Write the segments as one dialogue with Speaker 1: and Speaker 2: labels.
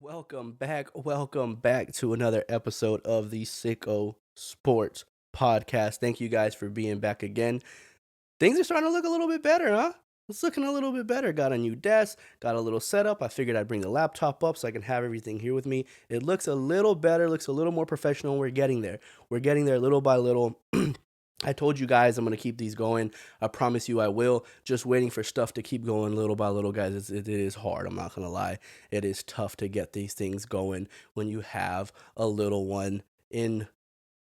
Speaker 1: Welcome back to another episode of the Sicko Sports Podcast. Thank you guys for being back again. Things are starting to look a little bit better, huh? It's looking a little bit better. Got a new desk, got a little setup. I figured I'd bring the laptop up so I can have everything here with me. It looks a little better, looks a little more professional. We're getting there. We're getting there little by little. I told you guys I'm going to keep these going. I promise you I will. Just waiting for stuff to keep going little by little, guys. It is hard. I'm not going to lie. It is tough to get these things going when you have a little one in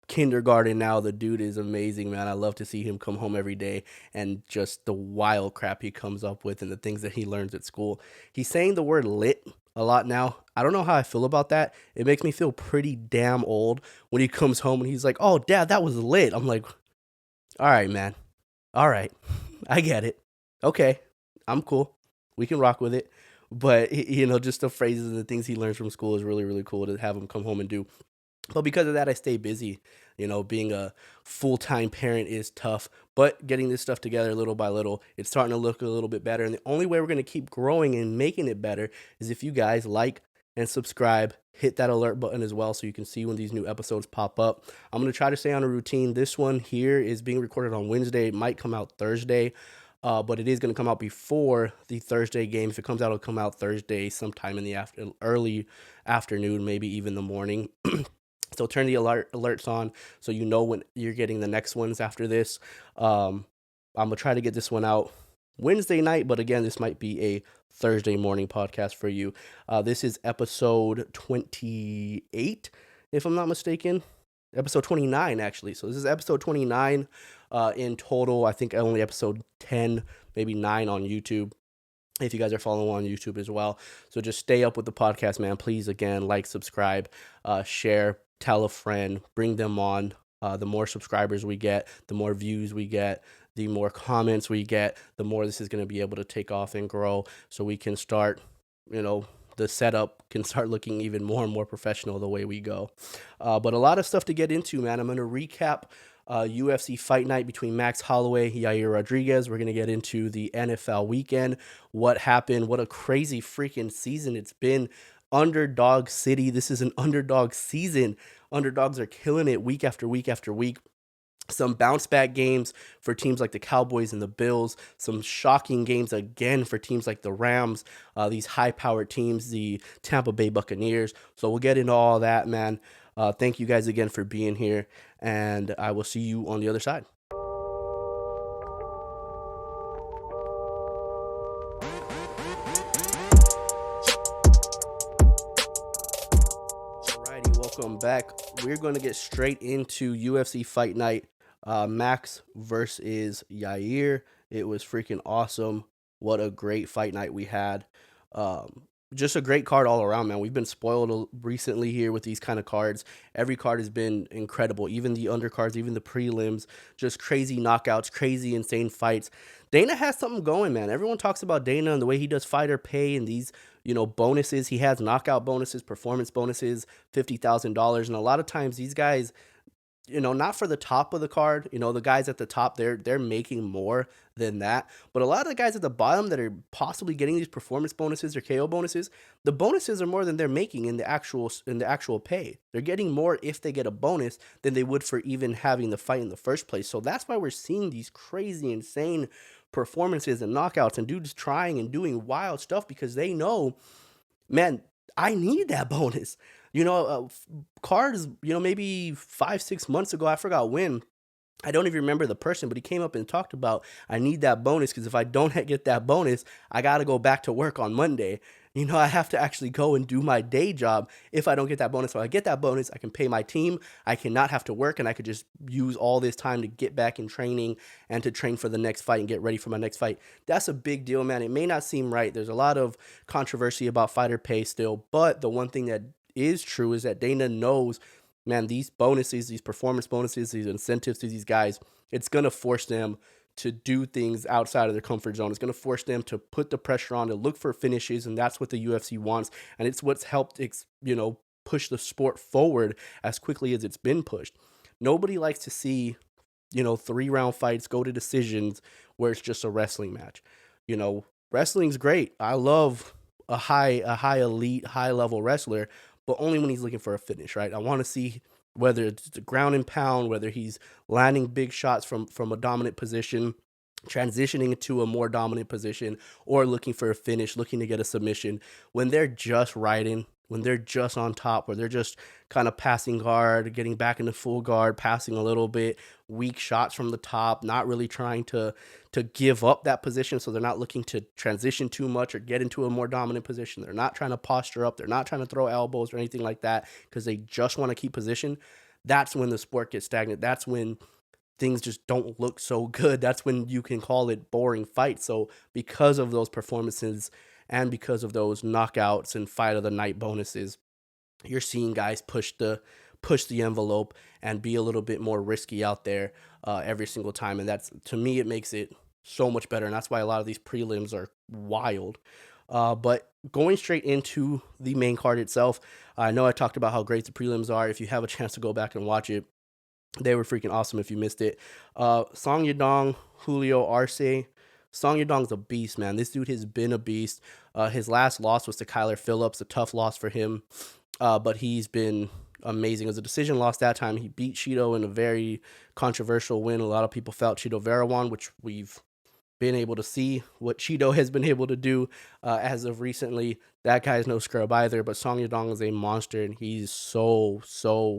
Speaker 1: kindergarten now. The dude is amazing, man. I love to see him come home every day and just the wild crap he comes up with and the things that he learns at school. He's saying the word lit a lot now. I don't know how I feel about that. It makes me feel pretty damn old when he comes home and he's like, "Oh, dad, that was lit." I'm like, all right, man. All right. I get it. Okay. I'm cool. We can rock with it. But, just the phrases and the things he learns from school is really, really cool to have him come home and do. But because of that, I stay busy. Being a full time parent is tough, but getting this stuff together little by little, it's starting to look a little bit better. And the only way we're going to keep growing and making it better is if you guys like and subscribe, hit that alert button as well so you can see when these new episodes pop up. I'm going to try to stay on a routine. This one here is being recorded on Wednesday. It might come out Thursday. But it is going to come out before the Thursday game. If it comes out, it'll come out Thursday sometime in the early afternoon, maybe even the morning. So turn the alerts on so you know when you're getting the next ones after this. I'm going to try to get this one out Wednesday night, but again, this might be a Thursday morning podcast for you. This is episode 28, if I'm not mistaken. Episode 29, actually. So this is episode 29 in total. I think only episode 10, maybe 9 on YouTube, if you guys are following on YouTube as well. So just stay up with the podcast, man. Please, again, like, subscribe, share, tell a friend, bring them on. The more subscribers we get, the more views we get, the more comments we get, the more this is going to be able to take off and grow so we can start, the setup can start looking even more and more professional the way we go. But a lot of stuff to get into, man. I'm going to recap UFC fight night between Max Holloway, Yair Rodriguez. We're going to get into the NFL weekend, what happened, what a crazy freaking season it's been. Underdog city. This is an underdog season. Underdogs are killing it week after week after week. Some bounce back games for teams like the Cowboys and the Bills. Some shocking games again for teams like the Rams, these high powered teams, the Tampa Bay Buccaneers. So we'll get into all that, man. Thank you guys again for being here, and I will see you on the other side. Alrighty, welcome back. We're going to get straight into UFC Fight Night. Max versus Yair. It was freaking awesome. What a great fight night we had. Just a great card all around, man. We've been spoiled recently here with these kind of cards. Every card has been incredible. Even the undercards, even the prelims, just crazy knockouts, crazy insane fights. Dana has something going, man. Everyone talks about Dana and the way he does fighter pay and these, bonuses. He has knockout bonuses, performance bonuses, $50,000. And a lot of times these guys, not for the top of the card. The guys at the top, they're making more than that. But a lot of the guys at the bottom that are possibly getting these performance bonuses or KO bonuses, the bonuses are more than they're making in the actual pay. They're getting more if they get a bonus than they would for even having the fight in the first place. So that's why we're seeing these crazy, insane performances and knockouts and dudes trying and doing wild stuff because they know, man, I need that bonus. Cards, maybe 5-6 months ago, I forgot when. I don't even remember the person, but he came up and talked about, I need that bonus because if I don't get that bonus, I got to go back to work on Monday. I have to actually go and do my day job if I don't get that bonus. So I get that bonus, I can pay my team, I cannot have to work, and I could just use all this time to get back in training and to train for the next fight and get ready for my next fight. That's a big deal, man. It may not seem right. There's a lot of controversy about fighter pay still, but the one thing that is true is that Dana knows, man, these bonuses, these performance bonuses, these incentives to these guys, it's going to force them to do things outside of their comfort zone. It's going to force them to put the pressure on, to look for finishes, and that's what the UFC wants. And it's what's helped, push the sport forward as quickly as it's been pushed. Nobody likes to see, 3-round fights go to decisions where it's just a wrestling match. Wrestling's great. I love a high elite, high level wrestler, but only when he's looking for a finish, right? I want to see whether it's the ground and pound, whether he's landing big shots from a dominant position, transitioning into a more dominant position, or looking for a finish, looking to get a submission. When they're just riding, when they're just on top, where they're just kind of passing guard, getting back into full guard, passing a little bit, weak shots from the top, not really trying to give up that position, so they're not looking to transition too much or get into a more dominant position. They're not trying to posture up, they're not trying to throw elbows or anything like that because they just want to keep position. That's when the sport gets stagnant. That's when things just don't look so good. That's when you can call it boring fight. So because of those performances and because of those knockouts and fight of the night bonuses, you're seeing guys push the envelope and be a little bit more risky out there every single time. And that's, to me, it makes it so much better. And that's why a lot of these prelims are wild. But going straight into the main card itself, I know I talked about how great the prelims are. If you have a chance to go back and watch it, they were freaking awesome if you missed it. Song Yadong, Julio Arce. Song Yadong's a beast, man. This dude has been a beast. His last loss was to Kyler Phillips, a tough loss for him. But he's been amazing. It was a decision loss that time. He beat Cheeto in a very controversial win. A lot of people felt Cheeto Vera won, which we've been able to see what Cheeto has been able to do as of recently. That guy's no scrub either, but Song Yadong is a monster, and he's so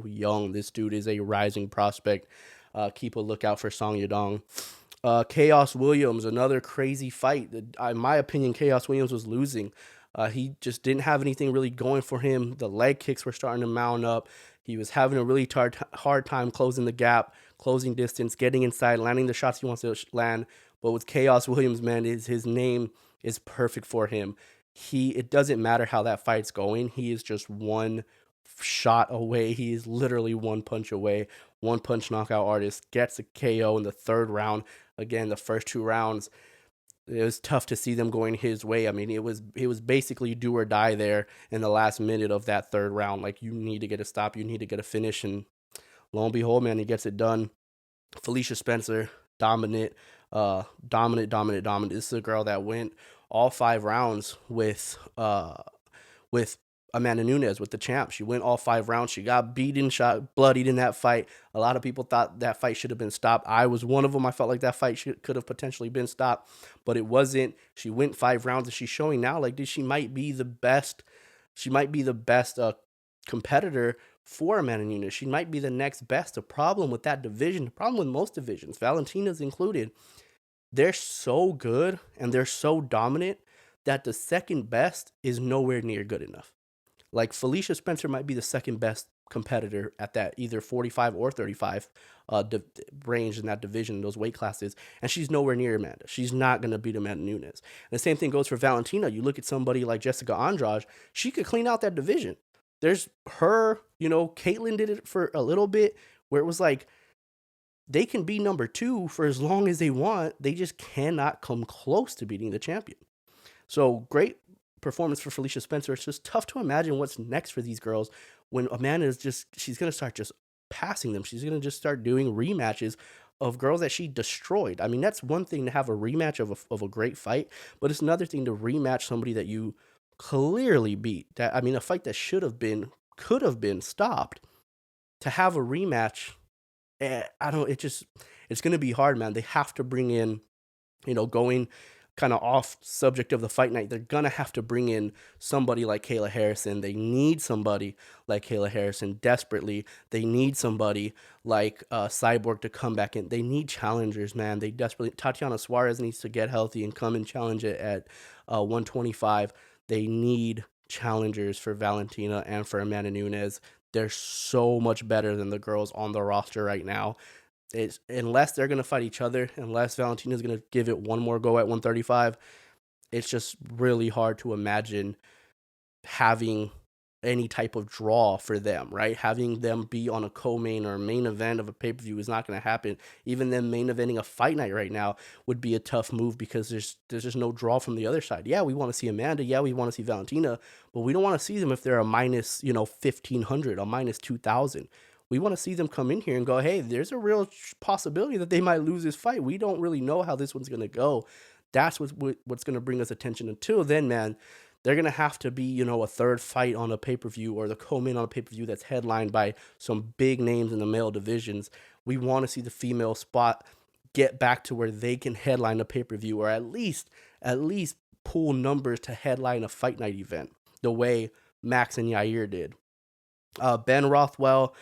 Speaker 1: young. This dude is a rising prospect. Keep a lookout for Song Yadong. Chaos Williams, another crazy fight. In my opinion, Chaos Williams was losing. He just didn't have anything really going for him. The leg kicks were starting to mount up. He was having a really hard time closing the gap, closing distance, getting inside, landing the shots he wants to land. But with Chaos Williams, man, his name is perfect for him. It doesn't matter how that fight's going. He is just one shot away. He is literally one punch away. One punch knockout artist, gets a KO in the third round. Again, the first two rounds, it was tough to see them going his way. I mean, it was basically do or die there in the last minute of that third round. Like, you need to get a stop, you need to get a finish, and lo and behold, man, he gets it done. Felicia Spencer, dominant. This is a girl that went all 5 rounds with Amanda Nunes, with the champ. She went all 5 rounds. She got beaten, shot, bloodied in that fight. A lot of people thought that fight should have been stopped. I was one of them. I felt like that fight could have potentially been stopped, but it wasn't. She went 5 rounds, and she's showing now like she might be the best. She might be the best competitor for Amanda Nunes. She might be the next best. The problem with that division, the problem with most divisions, Valentina's included, they're so good and they're so dominant that the second best is nowhere near good enough. Like, Felicia Spencer might be the second best competitor at that either 45 or 35 range in that division, those weight classes, and she's nowhere near Amanda. She's not going to beat Amanda Nunes. And the same thing goes for Valentina. You look at somebody like Jessica Andrade, she could clean out that division. There's her, Caitlyn did it for a little bit where it was like, they can be number 2 for as long as they want. They just cannot come close to beating the champion. So great performance for Felicia Spencer. It's just tough to imagine what's next for these girls when Amanda is she's going to start just passing them. She's going to just start doing rematches of girls that she destroyed. I mean, that's one thing to have a rematch of a great fight, but it's another thing to rematch somebody that you clearly beat. A fight that could have been stopped. To have a rematch, it's going to be hard, man. They have to bring in, going kind of off subject of the fight night, they're going to have to bring in somebody like Kayla Harrison. They need somebody like Kayla Harrison desperately. They need somebody like Cyborg to come back in. They need challengers, man. They desperately, Tatiana Suarez needs to get healthy and come and challenge it at 125. They need challengers for Valentina and for Amanda Nunes. They're so much better than the girls on the roster right now. Unless they're going to fight each other, unless Valentina's going to give it one more go at 135, it's just really hard to imagine having any type of draw for them, right? Having them be on a co-main or main event of a pay-per-view is not going to happen. Even them main eventing a fight night right now would be a tough move because there's just no draw from the other side. Yeah, we want to see Amanda. Yeah, we want to see Valentina, but we don't want to see them if they're a minus, 1,500, a minus 2,000. We want to see them come in here and go, hey, there's a real possibility that they might lose this fight. We don't really know how this one's going to go. That's what's going to bring us attention. Until then, man, they're going to have to be, you know, a third fight on a pay-per-view or the co-main on a pay-per-view that's headlined by some big names in the male divisions. We want to see the female spot get back to where they can headline a pay-per-view or at least pull numbers to headline a fight night event the way Max and Yair did. Ben Rothwell,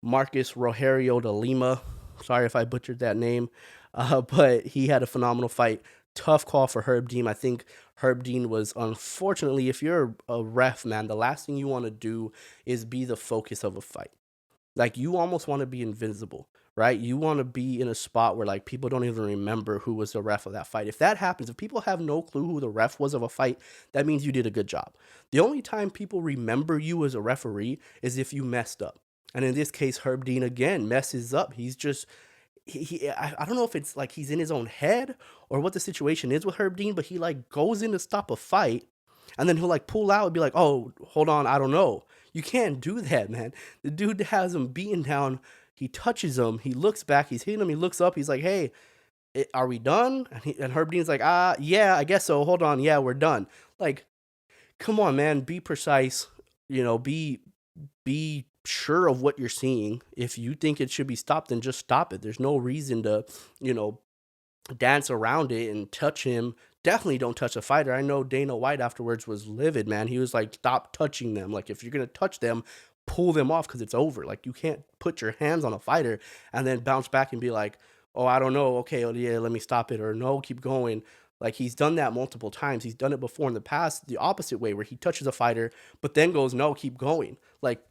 Speaker 1: Marcus Rogerio de Lima. Sorry if I butchered that name, but he had a phenomenal fight. Tough call for Herb Dean. I think Herb Dean was, unfortunately, if you're a ref, man, the last thing you want to do is be the focus of a fight. Like, you almost want to be invincible, right? You want to be in a spot where, like, people don't even remember who was the ref of that fight. If that happens, if people have no clue who the ref was of a fight, that means you did a good job. The only time people remember you as a referee is if you messed up. And in this case, Herb Dean again messes up. He's just I don't know if it's like he's in his own head or what the situation is with Herb Dean, but he like goes in to stop a fight and then he'll like pull out and be like, "Oh, hold on, I don't know." You can't do that, man. The dude has him beaten down. He touches him. He looks back. He's hitting him. He looks up. He's like, "Hey, are we done?" And Herb Dean's like, yeah, I guess so. Hold on. Yeah, we're done." Like, come on, man. Be precise. You know, be sure of what you're seeing. If you think it should be stopped, then just stop it. There's no reason to, you know, dance around it and touch him. Definitely don't touch a fighter. I know Dana White afterwards was livid, man. He was like, "Stop touching them. Like, if you're going to touch them, pull them off because it's over." Like, you can't put your hands on a fighter and then bounce back and be like, "Oh, I don't know. Okay, oh, yeah, let me stop it." Or, "No, keep going." Like, he's done that multiple times. He's done it before in the past, the opposite way, where he touches a fighter, but then goes, "No, keep going." Like,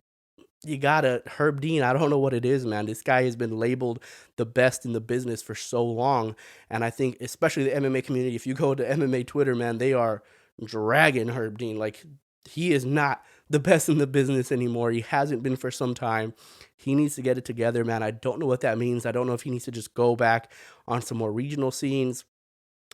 Speaker 1: you gotta Herb Dean, I don't know what it is, man. This guy has been labeled the best in the business for so long, and I think especially the MMA community, if you go to MMA Twitter, man, they are dragging Herb Dean. Like, he is not the best in the business anymore. He hasn't been for some time. He needs to get it together, man. I don't know what that means. I don't know if he needs to just go back on some more regional scenes,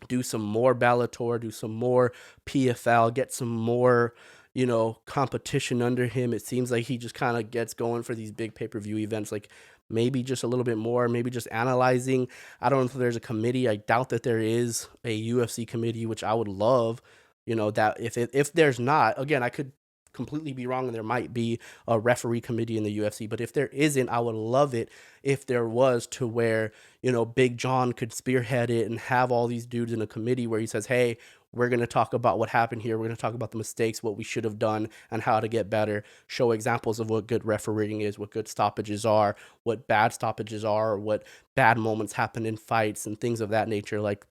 Speaker 1: do some more Bellator, do some more PFL, get some more, you know, competition under him. It seems like he just kind of gets going for these big pay-per-view events, like maybe just a little bit more, maybe just analyzing. I don't know if there's a committee. I doubt that there is a UFC committee, which I would love, you know, that if there's not, again, I could completely be wrong and there might be a referee committee in the UFC, but if there isn't, I would love it if there was, to where, you know, Big John could spearhead it and have all these dudes in a committee where he says, "Hey, we're going to talk about what happened here. We're going to talk about the mistakes, what we should have done, and how to get better. Show examples of what good refereeing is, what good stoppages are, what bad stoppages are, or what bad moments happen in fights and things of that nature." Like,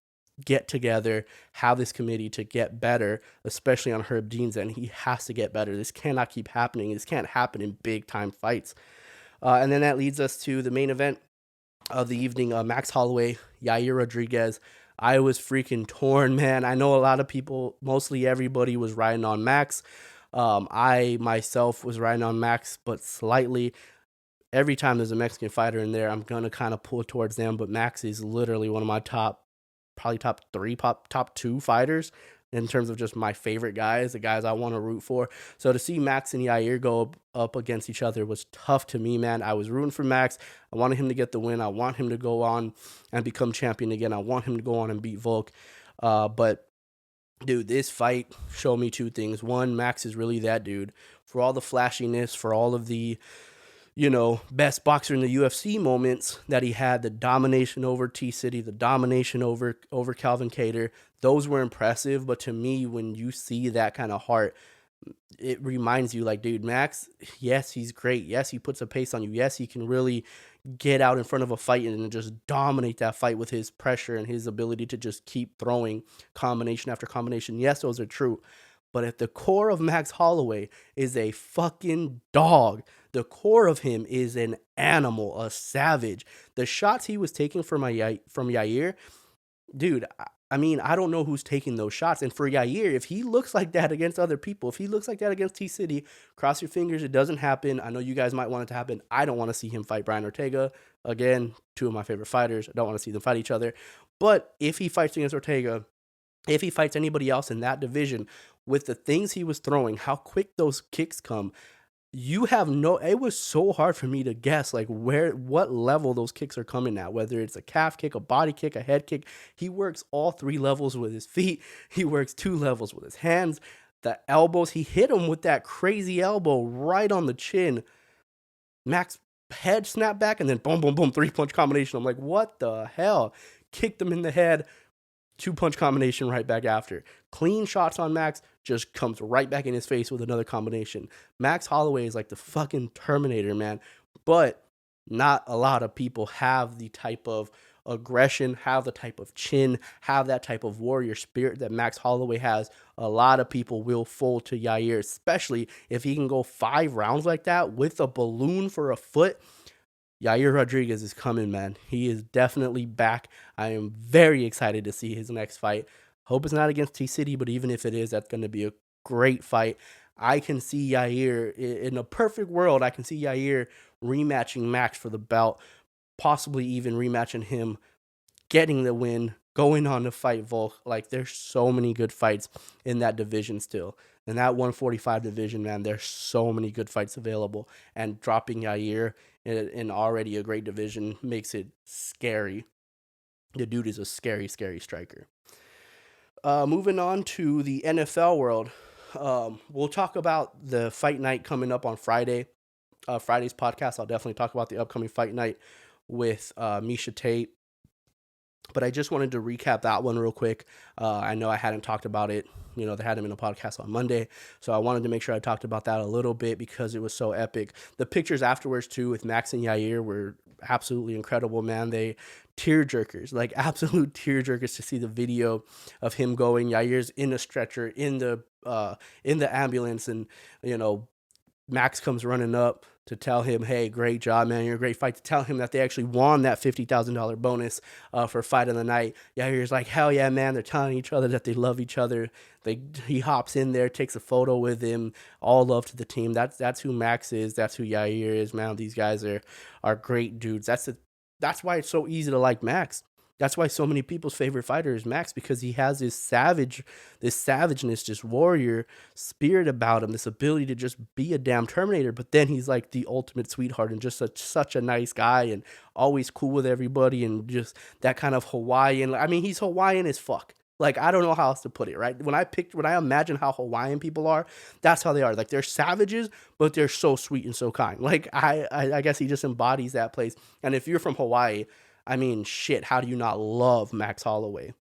Speaker 1: get together, have this committee to get better, especially on Herb Dean's end. He has to get better. This cannot keep happening. This can't happen in big time fights. And then that leads us to the main event of the evening, Max Holloway, Yair Rodriguez. I was freaking torn, man. I know a lot of people, mostly everybody, was riding on Max. I myself was riding on Max, but slightly. Every time there's a Mexican fighter in there, I'm going to kind of pull towards them, but Max is literally one of my probably top three, top two fighters in terms of just my favorite guys, the guys I want to root for. So to see Max and Yair go up against each other was tough to me, man. I was rooting for Max. I wanted him to get the win. I want him to go on and become champion again. I want him to go on and beat Volk. But dude, this fight showed me two things. One, Max is really that dude. For all the flashiness, for all of the, you know, best boxer in the UFC moments that he had, the domination over T-City, the domination over Calvin Kattar, those were impressive. But to me, when you see that kind of heart, it reminds you, like, dude, Max, yes, he's great. Yes, he puts a pace on you. Yes, he can really get out in front of a fight and just dominate that fight with his pressure and his ability to just keep throwing combination after combination. Yes, those are true. But at the core of Max Holloway is a fucking dog. The core of him is an animal, a savage. The shots he was taking from Yair, dude, I mean, I don't know who's taking those shots. And for Yair, if he looks like that against other people, if he looks like that against T-City, cross your fingers, it doesn't happen. I know you guys might want it to happen. I don't want to see him fight Brian Ortega. Again, two of my favorite fighters. I don't want to see them fight each other. But if he fights against Ortega, if he fights anybody else in that division, with the things he was throwing, how quick those kicks come, it was so hard for me to guess, like, what level those kicks are coming at, whether it's a calf kick, a body kick, a head kick. He works all three levels with his feet. He works two levels with his hands. The elbows, he hit him with that crazy elbow right on the chin. Max head snap back and then boom, boom, boom, 3-punch combination. I'm like, what the hell? Kicked him in the head, 2-punch combination right back after. Clean shots on Max, just comes right back in his face with another combination. Max Holloway is like the fucking Terminator, man. But not a lot of people have the type of aggression, have the type of chin, have that type of warrior spirit that Max Holloway has. A lot of people will fold to Yair, especially if he can go 5 rounds like that with a balloon for a foot. Yair Rodriguez is coming, man. He is definitely back. I am very excited to see his next fight. Hope it's not against T-City, but even if it is, that's going to be a great fight. I can see Yair, in a perfect world, I can see Yair rematching Max for the belt, possibly even rematching him, getting the win, going on to fight Volk. Like, there's so many good fights in that division still. In that 145 division, man, there's so many good fights available. And dropping Yair in already a great division makes it scary. The dude is a scary, scary striker. Moving on to the NFL world. We'll talk about the fight night coming up on Friday. Friday's podcast, I'll definitely talk about the upcoming fight night with Miesha Tate. But I just wanted to recap that one real quick. I know I hadn't talked about it. There hadn't been a podcast on Monday. So I wanted to make sure I talked about that a little bit because it was so epic. The pictures afterwards, too, with Max and Yair were absolutely incredible, man. They tearjerkers, like absolute tearjerkers to see the video of him going. Yair's in a stretcher, in the ambulance, and, Max comes running up to tell him, hey, great job, man. You're a great fight. To tell him that they actually won that $50,000 bonus for fight of the night. Yair's like, hell yeah, man. They're telling each other that they love each other. He hops in there, takes a photo with him. All love to the team. That's who Max is. That's who Yair is, man. These guys are great dudes. That's why it's so easy to like Max. That's why so many people's favorite fighter is Max, because he has this savageness, this warrior spirit about him, this ability to just be a damn Terminator. But then he's like the ultimate sweetheart and just such a nice guy and always cool with everybody and just that kind of Hawaiian. I mean, he's Hawaiian as fuck. Like, I don't know how else to put it, right? When I imagine how Hawaiian people are, that's how they are. Like, they're savages, but they're so sweet and so kind. Like, I guess he just embodies that place. And if you're from Hawaii, I mean, shit, how do you not love Max Holloway?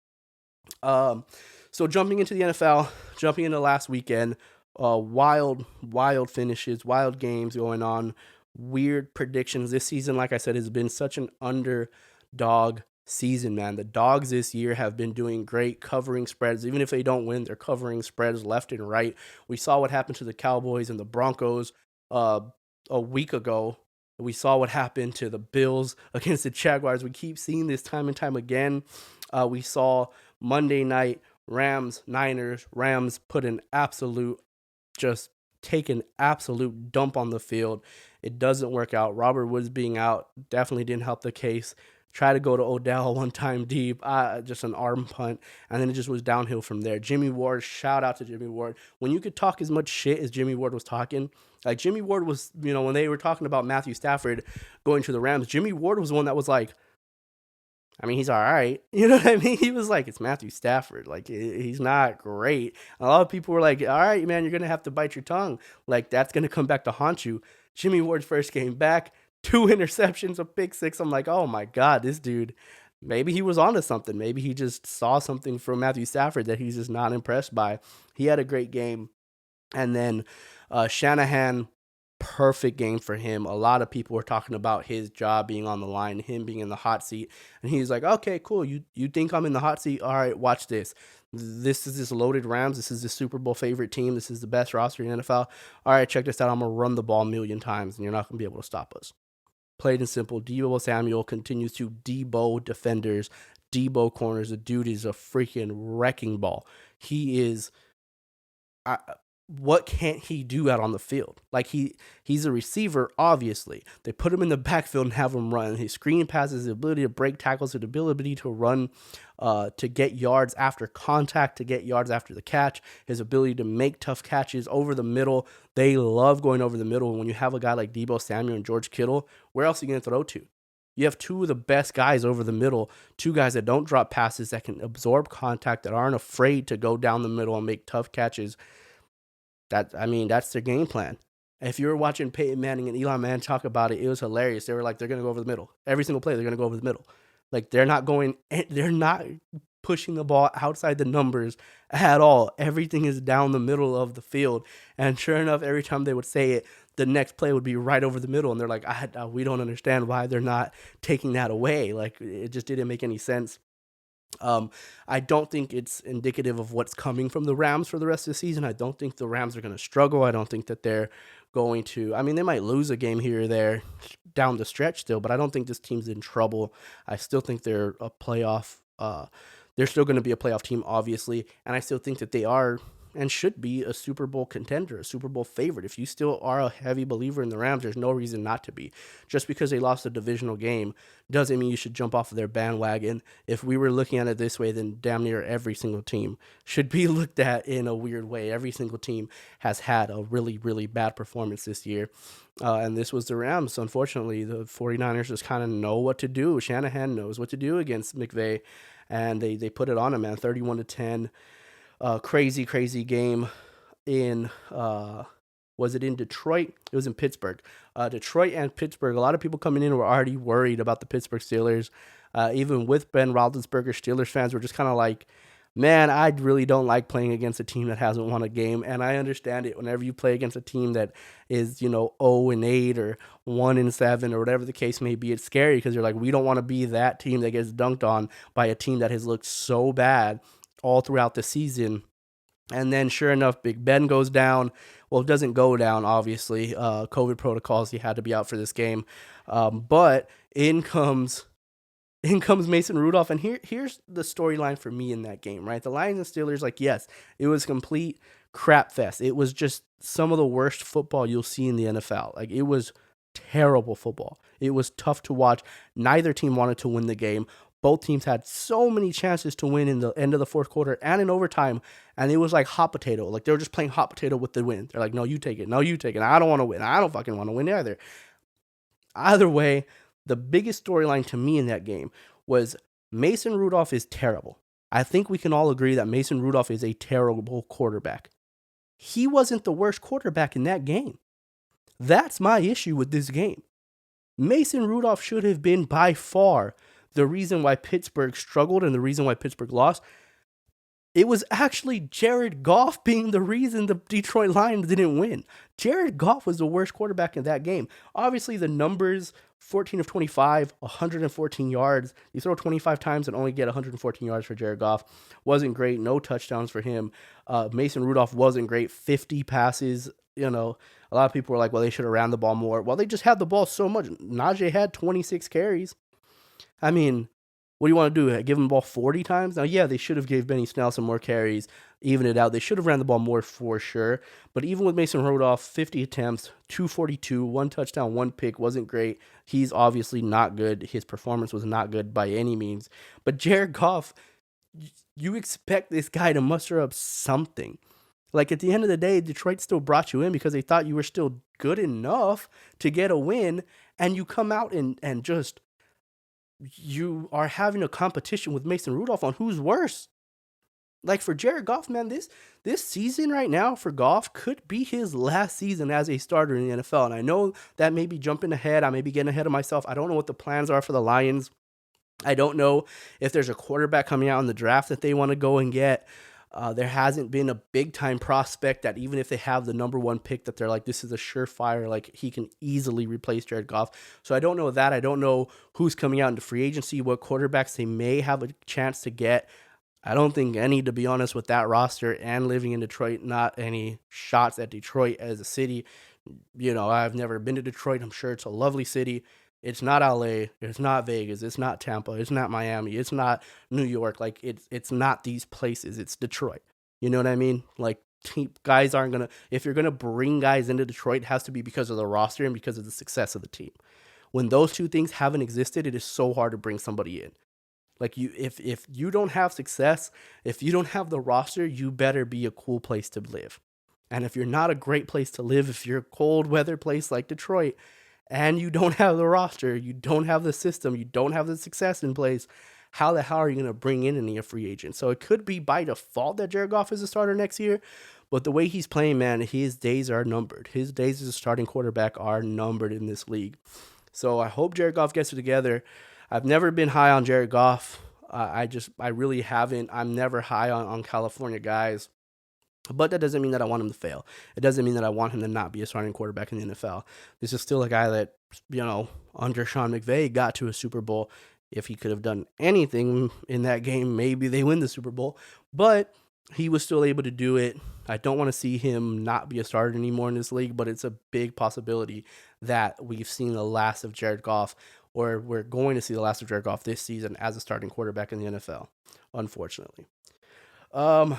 Speaker 1: So jumping into the NFL, jumping into last weekend, wild finishes, wild games going on, weird predictions. This season, like I said, has been such an underdog season, man. The dogs this year have been doing great, covering spreads. Even if they don't win, they're covering spreads left and right. We saw what happened to the Cowboys and the Broncos a week ago. We saw what happened to the Bills against the Jaguars. We keep seeing this time and time again. We saw Monday night Rams, Niners. Rams put take an absolute dump on the field. It doesn't work out. Robert Woods being out definitely didn't help the case. Try to go to Odell one time deep, just an arm punt, and then it just was downhill from there. Jimmy Ward, shout out to Jimmy Ward. When you could talk as much shit as Jimmy Ward was talking, like Jimmy Ward was, when they were talking about Matthew Stafford going to the Rams, Jimmy Ward was the one that was like, I mean, he's all right. You know what I mean? He was like, it's Matthew Stafford. Like, he's not great. A lot of people were like, all right, man, you're going to have to bite your tongue. Like, that's going to come back to haunt you. Jimmy Ward's first game back, 2 interceptions, a pick 6. I'm like, oh my God, this dude, maybe he was onto something. Maybe he just saw something from Matthew Stafford that he's just not impressed by. He had a great game. And then Shanahan, perfect game for him. A lot of people were talking about his job being on the line, him being in the hot seat. And he's like, okay, cool. You think I'm in the hot seat? All right, watch this. This is this loaded Rams. This is the Super Bowl favorite team. This is the best roster in the NFL. All right, check this out. I'm going to run the ball 1,000,000 times, and you're not going to be able to stop us. Plain and simple. Deebo Samuel continues to Deebo defenders, Deebo corners. The dude is a freaking wrecking ball. He is... what can't he do out on the field? Like, he's a receiver, obviously. They put him in the backfield and have him run. His screen passes, the ability to break tackles, the ability to run, to get yards after contact, to get yards after the catch, his ability to make tough catches over the middle. They love going over the middle. When you have a guy like Deebo Samuel and George Kittle, where else are you going to throw to? You have 2 of the best guys over the middle, 2 guys that don't drop passes, that can absorb contact, that aren't afraid to go down the middle and make tough catches. That's their game plan. If you were watching Peyton Manning and Elon Manning talk about it, it was hilarious. They were like, they're gonna go over the middle. Every single play, they're gonna go over the middle. Like they're not pushing the ball outside the numbers at all. Everything is down the middle of the field. And sure enough, every time they would say it, the next play would be right over the middle. And they're like, we don't understand why they're not taking that away. Like it just didn't make any sense. I don't think it's indicative of what's coming from the Rams for the rest of the season. I don't think the Rams are going to struggle. I don't think that they're going to. I mean, they might lose a game here or there down the stretch still, but I don't think this team's in trouble. I still think they're a playoff. They're still going to be a playoff team, obviously, and I still think that they are and should be a Super Bowl contender, a Super Bowl favorite. If you still are a heavy believer in the Rams, there's no reason not to be. Just because they lost a divisional game doesn't mean you should jump off of their bandwagon. If we were looking at it this way, then damn near every single team should be looked at in a weird way. Every single team has had a really, really bad performance this year. And this was the Rams. Unfortunately, the 49ers just kind of know what to do. Shanahan knows what to do against McVay, and they put it on him, man. 31-10. Crazy game in, was it in Detroit? It was in Pittsburgh. Detroit and Pittsburgh, a lot of people coming in were already worried about the Pittsburgh Steelers. Even with Ben Roethlisberger, Steelers fans were just kind of like, man, I really don't like playing against a team that hasn't won a game. And I understand it whenever you play against a team that is, 0-8 or 1-7 or whatever the case may be. It's scary because you're like, we don't want to be that team that gets dunked on by a team that has looked so bad all throughout the season. And then sure enough, Big Ben goes down. Well, it doesn't go down, obviously. COVID protocols, he had to be out for this game. But in comes Mason Rudolph. And here's the storyline for me in that game, right? The Lions and Steelers, like, yes, it was complete crap fest. It was just some of the worst football you'll see in the NFL. Like, it was terrible football. It was tough to watch. Neither team wanted to win the game. Both teams had so many chances to win in the end of the fourth quarter and in overtime, and it was like hot potato. Like, they were just playing hot potato with the win. They're like, no, you take it. No, you take it. I don't want to win. I don't fucking want to win either. Either way, the biggest storyline to me in that game was Mason Rudolph is terrible. I think we can all agree that Mason Rudolph is a terrible quarterback. He wasn't the worst quarterback in that game. That's my issue with this game. Mason Rudolph should have been by far the reason why Pittsburgh struggled and the reason why Pittsburgh lost. It was actually Jared Goff being the reason the Detroit Lions didn't win. Jared Goff was the worst quarterback in that game. Obviously, the numbers, 14 of 25, 114 yards. You throw 25 times and only get 114 yards for Jared Goff. Wasn't great. No touchdowns for him. Mason Rudolph wasn't great. 50 passes. A lot of people were like, well, they should have ran the ball more. Well, they just had the ball so much. Najee had 26 carries. I mean, what do you want to do? Give him the ball 40 times? Now, yeah, they should have gave Benny Snell some more carries, even it out. They should have ran the ball more for sure. But even with Mason Rudolph, 50 attempts, 242, one touchdown, one pick, wasn't great. He's obviously not good. His performance was not good by any means. But Jared Goff, you expect this guy to muster up something. Like, at the end of the day, Detroit still brought you in because they thought you were still good enough to get a win, and you come out and just... you are having a competition with Mason Rudolph on who's worse. Like, for Jared Goff, man, this season right now for Goff could be his last season as a starter in the NFL. And I know that may be jumping ahead. I may be getting ahead of myself. I don't know what the plans are for the Lions. I don't know if there's a quarterback coming out in the draft that they want to go and get. There hasn't been a big-time prospect that even if they have the number one pick that they're like, this is a surefire, like he can easily replace Jared Goff. So I don't know that. I don't know who's coming out into free agency, what quarterbacks they may have a chance to get. I don't think any, to be honest, with that roster and living in Detroit, not any shots at Detroit as a city. I've never been to Detroit. I'm sure it's a lovely city. It's not LA, it's not Vegas, it's not Tampa, it's not Miami, it's not New York. Like, it's not these places, it's Detroit. You know what I mean? Like, guys aren't going to, if you're going to bring guys into Detroit, it has to be because of the roster and because of the success of the team. When those two things haven't existed, it is so hard to bring somebody in. Like, if you don't have success, if you don't have the roster, you better be a cool place to live. And if you're not a great place to live, if you're a cold weather place like Detroit, and you don't have the roster, you don't have the system, you don't have the success in place, how the hell are you going to bring in any free agent? So it could be by default that Jared Goff is a starter next year, But the way he's playing, man, his days are numbered. His days as a starting quarterback are numbered in this league. So I hope Jared Goff gets it together. I've never been high on Jared Goff. I really haven't. I'm never high on California guys. But that doesn't mean that I want him to fail. It doesn't mean that I want him to not be a starting quarterback in the NFL. This is still a guy that, under Sean McVay got to a Super Bowl. If he could have done anything in that game, maybe they win the Super Bowl. But he was still able to do it. I don't want to see him not be a starter anymore in this league, but it's a big possibility that we've seen the last of Jared Goff, or we're going to see the last of Jared Goff this season as a starting quarterback in the NFL, unfortunately. Um,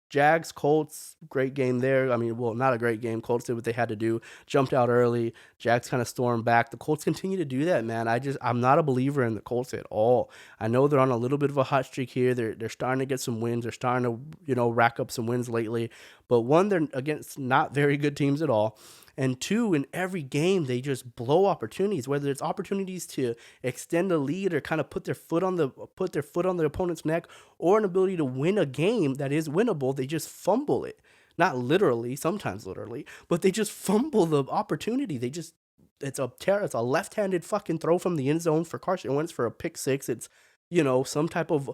Speaker 1: Jags, Colts, great game there. I mean, well, not a great game. Colts did what they had to do, jumped out early. Jags kind of stormed back. The Colts continue to do that, man. I'm not a believer in the Colts at all. I know they're on a little bit of a hot streak here. They're starting to get some wins. They're starting to, rack up some wins lately. But one, they're against not very good teams at all. And two, in every game, they just blow opportunities, whether it's opportunities to extend a lead or kind of put their foot on the opponent's neck, or an ability to win a game that is winnable. They just fumble it. Not literally, sometimes literally, but they just fumble the opportunity. It's a left-handed fucking throw from the end zone for Carson Wentz for a pick six. It's, some type of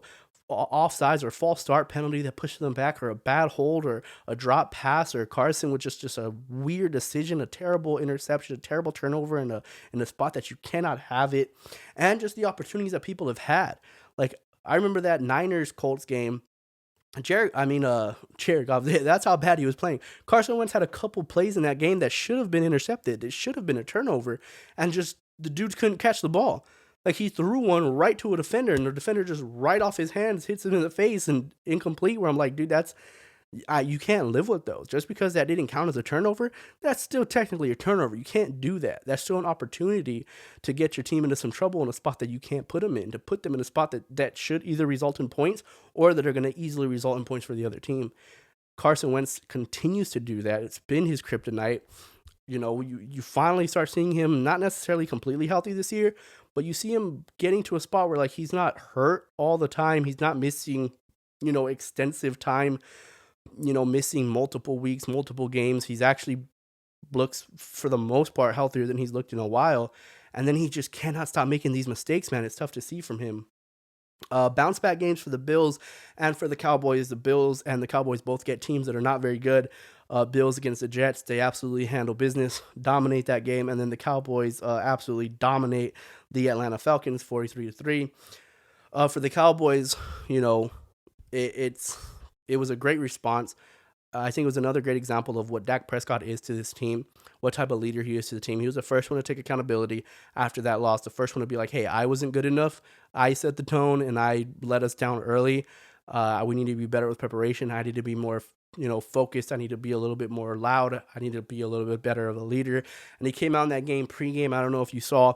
Speaker 1: offsides or false start penalty that pushes them back, or a bad hold, or a drop pass, or Carson with just a weird decision, a terrible interception, a terrible turnover in a spot that you cannot have it, and just the opportunities that people have had. Like, I remember that Niners Colts game. Jared Goff, that's how bad he was playing. Carson Wentz had a couple plays in that game that should have been intercepted. It should have been a turnover, and just the dudes couldn't catch the ball. Like, he threw one right to a defender, and the defender just right off his hands hits him in the face and incomplete, where I'm like, dude, you can't live with those. Just because that didn't count as a turnover, that's still technically a turnover. You can't do that. That's still an opportunity to get your team into some trouble in a spot that you can't put them in, to put them in a spot that should either result in points or that are going to easily result in points for the other team. Carson Wentz continues to do that. It's been his kryptonite. You finally start seeing him not necessarily completely healthy this year, but you see him getting to a spot where, like, he's not hurt all the time. He's not missing, extensive time, missing multiple weeks, multiple games. He's actually looks, for the most part, healthier than he's looked in a while. And then he just cannot stop making these mistakes, man. It's tough to see from him. Bounce back games for the Bills and for the Cowboys. The Bills and the Cowboys both get teams that are not very good. Bills against the Jets, they absolutely handle business, dominate that game, and then the Cowboys absolutely dominate the Atlanta Falcons 43-3. For the Cowboys, it was a great response. I think it was another great example of what Dak Prescott is to this team, what type of leader he is to the team. He was the first one to take accountability after that loss, the first one to be like, hey, I wasn't good enough. I set the tone, and I let us down early. We need to be better with preparation. I need to be more, focused. I need to be a little bit more loud. I need to be a little bit better of a leader. And he came out in that game pregame. I don't know if you saw,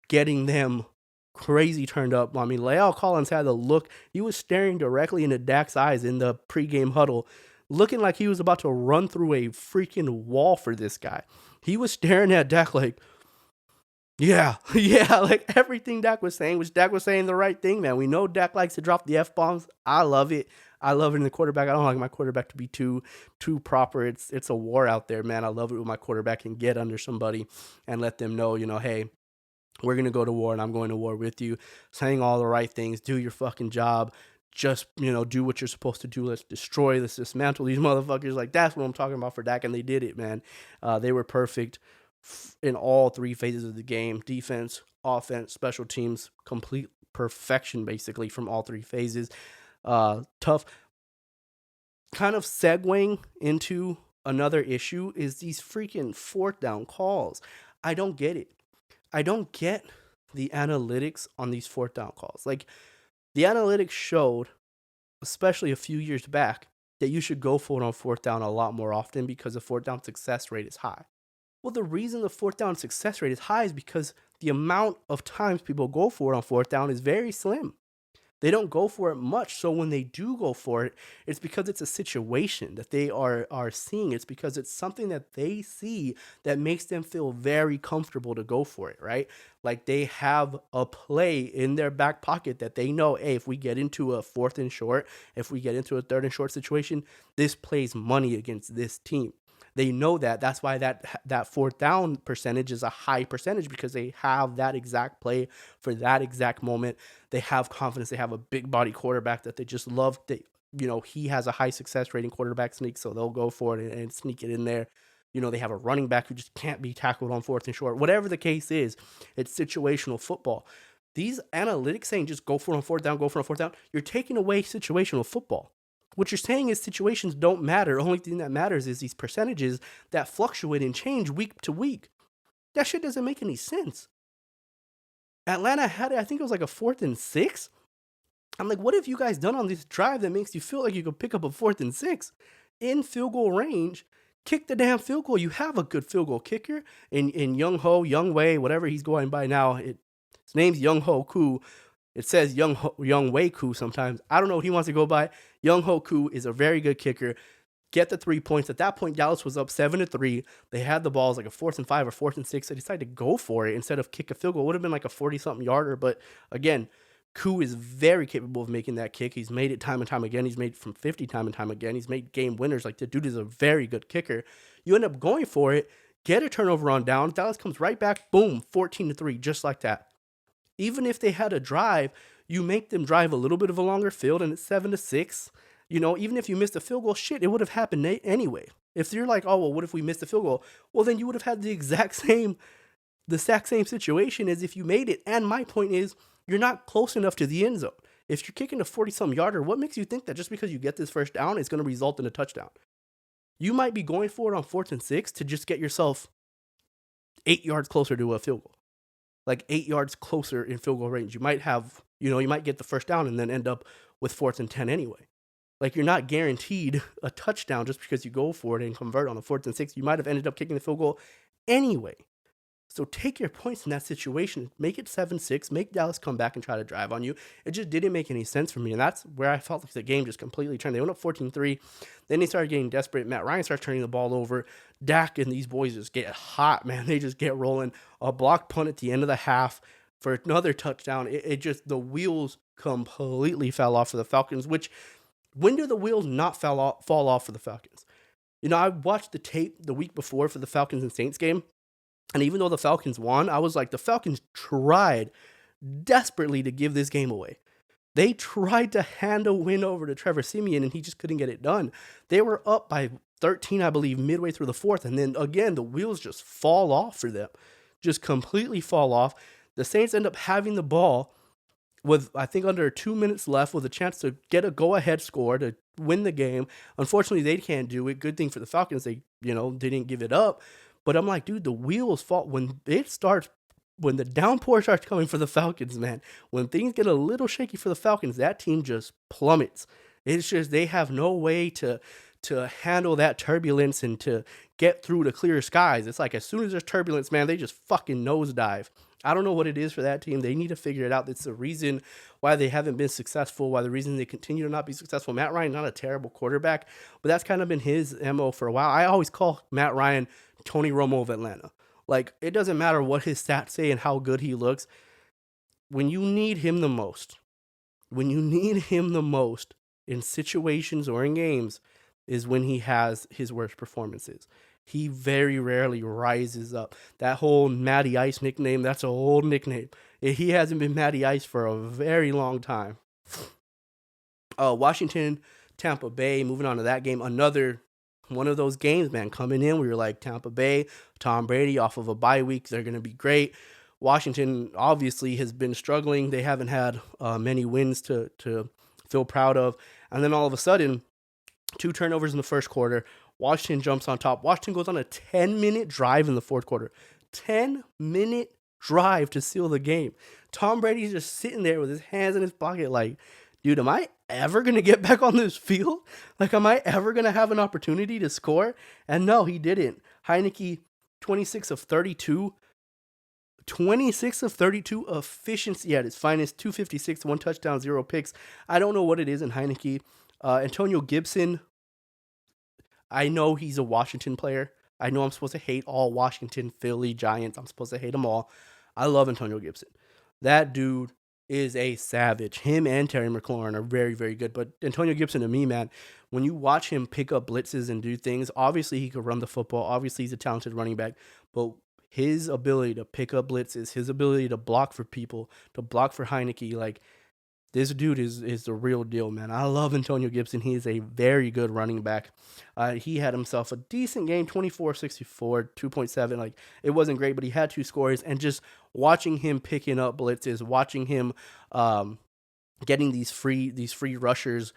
Speaker 1: getting them crazy turned up. I mean, La'el Collins had the look. He was staring directly into Dak's eyes in the pregame huddle, looking like he was about to run through a freaking wall for this guy. He was staring at Dak like, yeah, like everything Dak was saying, which Dak was saying the right thing, man. We know Dak likes to drop the F-bombs. I love it. I love it in the quarterback. I don't like my quarterback to be too proper. It's a war out there, man. I love it when my quarterback can get under somebody and let them know, hey, we're going to go to war, and I'm going to war with you. Saying all the right things. Do your fucking job. Just, do what you're supposed to do. Let's destroy, let's dismantle these motherfuckers. Like, that's what I'm talking about for Dak, and they did it, man. They were perfect in all three phases of the game. Defense, offense, special teams, complete perfection, basically, from all three phases. Tough. Kind of segueing into another issue is these freaking fourth down calls. I don't get it. I don't get the analytics on these fourth down calls. Like, the analytics showed, especially a few years back, that you should go for it on fourth down a lot more often because the fourth down success rate is high. Well, the reason the fourth down success rate is high is because the amount of times people go for it on fourth down is very slim. They don't go for it much. So when they do go for it, it's because it's a situation that they are seeing. It's because it's something that they see that makes them feel very comfortable to go for it, right? Like they have a play in their back pocket that they know, hey, if we get into a 4th and short, if we get into a 3rd and short situation, this plays money against this team. They know that. That's why that 4th down percentage is a high percentage, because they have that exact play for that exact moment. They have confidence. They have a big body quarterback that they just love. He has a high success rating quarterback sneak, so they'll go for it and sneak it in there. They have a running back who just can't be tackled on 4th and short. Whatever the case is, it's situational football. These analytics saying just go for it on 4th down, go for it on 4th down, you're taking away situational football. What you're saying is situations don't matter. The only thing that matters is these percentages that fluctuate and change week to week. That shit doesn't make any sense. Atlanta had it, I think it was like a 4th and 6. I'm like, what have you guys done on this drive that makes you feel like you could pick up a 4th and 6 in field goal range? Kick the damn field goal. You have a good field goal kicker in Young Wei, whatever he's going by now. His name's Young Ho Koo. It says Young Wei Koo sometimes. I don't know what he wants to go by. Young Ho Koo is a very good kicker. Get the 3 points. At that point, Dallas was up 7-3. They had the balls like a 4th and 5 or 4th and 6. They decided to go for it instead of kick a field goal. It would have been like a 40-something yarder. But again, Koo is very capable of making that kick. He's made it time and time again. He's made it from 50 time and time again. He's made game winners. Like, the dude is a very good kicker. You end up going for it, get a turnover on down. Dallas comes right back. Boom, 14-3, just like that. Even if they had a drive, you make them drive a little bit of a longer field, and it's 7-6. Even if you missed a field goal, shit, it would have happened anyway. If you're like, oh, well, what if we missed a field goal? Well, then you would have had the exact same situation as if you made it. And my point is, you're not close enough to the end zone. If you're kicking a 40-some yarder, what makes you think that just because you get this first down, it's going to result in a touchdown? You might be going for it on 4th and 6 to just get yourself 8 yards closer to a field goal. Like 8 yards closer in field goal range. You might have, you might get the first down and then end up with 4th and 10 anyway. Like, you're not guaranteed a touchdown just because you go for it and convert on the 4th and 6. You might have ended up kicking the field goal anyway. So take your points in that situation. Make it 7-6. Make Dallas come back and try to drive on you. It just didn't make any sense for me. And that's where I felt like the game just completely turned. They went up 14-3. Then they started getting desperate. Matt Ryan starts turning the ball over. Dak and these boys just get hot, man. They just get rolling. A blocked punt at the end of the half for another touchdown. It just, the wheels completely fell off for the Falcons, which, when do the wheels not fall off for the Falcons? I watched the tape the week before for the Falcons and Saints game. And even though the Falcons won, I was like, the Falcons tried desperately to give this game away. They tried to hand a win over to Trevor Siemian, and he just couldn't get it done. They were up by 13, I believe, midway through the 4th. And then, again, the wheels just fall off for them. Just completely fall off. The Saints end up having the ball with, I think, under 2 minutes left, with a chance to get a go-ahead score to win the game. Unfortunately, they can't do it. Good thing for the Falcons, they didn't give it up. But I'm like, dude, the wheels fall when the downpour starts coming for the Falcons, man. When things get a little shaky for the Falcons, that team just plummets. It's just, they have no way to handle that turbulence and to get through to clear skies. It's like, as soon as there's turbulence, man, they just fucking nosedive. I don't know what it is for that team. They need to figure it out. It's the reason why they haven't been successful, why the reason they continue to not be successful. Matt Ryan, not a terrible quarterback, but that's kind of been his MO for a while. I always call Matt Ryan Tony Romo of Atlanta. Like, it doesn't matter what his stats say and how good he looks. When you need him the most in situations or in games, is when he has his worst performances. He very rarely rises up. That whole Matty Ice nickname, that's an old nickname. He hasn't been Matty Ice for a very long time. Washington, Tampa Bay, moving on to that game. Another one of those games, man, coming in. We were like, Tampa Bay, Tom Brady off of a bye week. They're going to be great. Washington obviously has been struggling. They haven't had many wins to feel proud of. And then all of a sudden, 2 turnovers in the first quarter. Washington jumps on top. Washington goes on a 10-minute drive in the fourth quarter. 10-minute drive to seal the game. Tom Brady's just sitting there with his hands in his pocket like, dude, am I ever going to get back on this field? Like, am I ever going to have an opportunity to score? And no, he didn't. Heineke, 26 of 32. 26 of 32 efficiency at its finest, 256, 1 touchdown, 0 picks. I don't know what it is in Heineke. Antonio Gibson, I know he's a Washington player. I know I'm supposed to hate all Washington, Philly, Giants. I'm supposed to hate them all. I love Antonio Gibson. That dude is a savage. Him and Terry McLaurin are very, very good. But Antonio Gibson, to me, man, when you watch him pick up blitzes and do things, obviously he could run the football. Obviously he's a talented running back. But his ability to pick up blitzes, his ability to block for people, to block for Heineke, like this dude is the real deal, man. I love Antonio Gibson. He is a very good running back. He had himself a decent game, 24-64, 2.7. Like, it wasn't great, but he had 2 scores. And just watching him picking up blitzes, watching him getting these free rushers,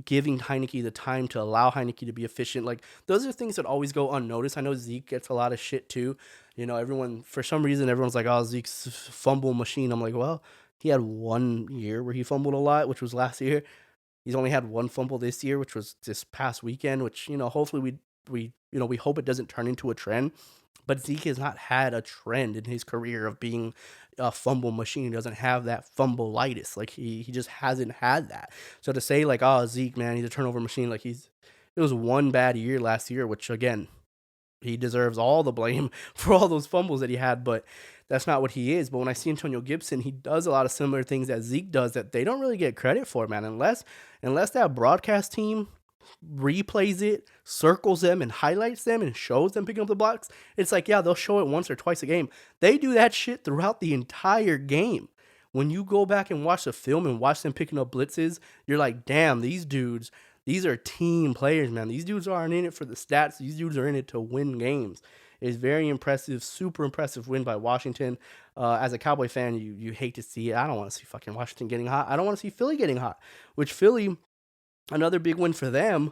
Speaker 1: giving Heineke the time to allow Heineke to be efficient. Like, those are things that always go unnoticed. I know Zeke gets a lot of shit too. You know, everyone, for some reason, everyone's like, oh, Zeke's fumble machine. I'm like, well, he had 1 year where he fumbled a lot, which was last year. He's only had 1 fumble this year, which was this past weekend, which, you know, hopefully we hope it doesn't turn into a trend. But Zeke has not had a trend in his career of being a fumble machine. He doesn't have that fumbleitis. Like, he just hasn't had that. So to say, like, oh, Zeke, man, he's a turnover machine, like, it was 1 bad year last year, which, again, he deserves all the blame for all those fumbles that he had, but that's not what he is. But when I see Antonio Gibson, he does a lot of similar things that Zeke does that they don't really get credit for, man. Unless that broadcast team replays it, circles them, and highlights them and shows them picking up the blocks, it's like, yeah, they'll show it once or twice a game. They do that shit throughout the entire game. When you go back and watch the film and watch them picking up blitzes, you're like, damn, these are team players, man. These dudes aren't in it for the stats. These dudes are in it to win games. It's very impressive, super impressive win by Washington. As a Cowboy fan, you hate to see it. I don't want to see fucking Washington getting hot. I don't want to see Philly getting hot, which Philly, another big win for them.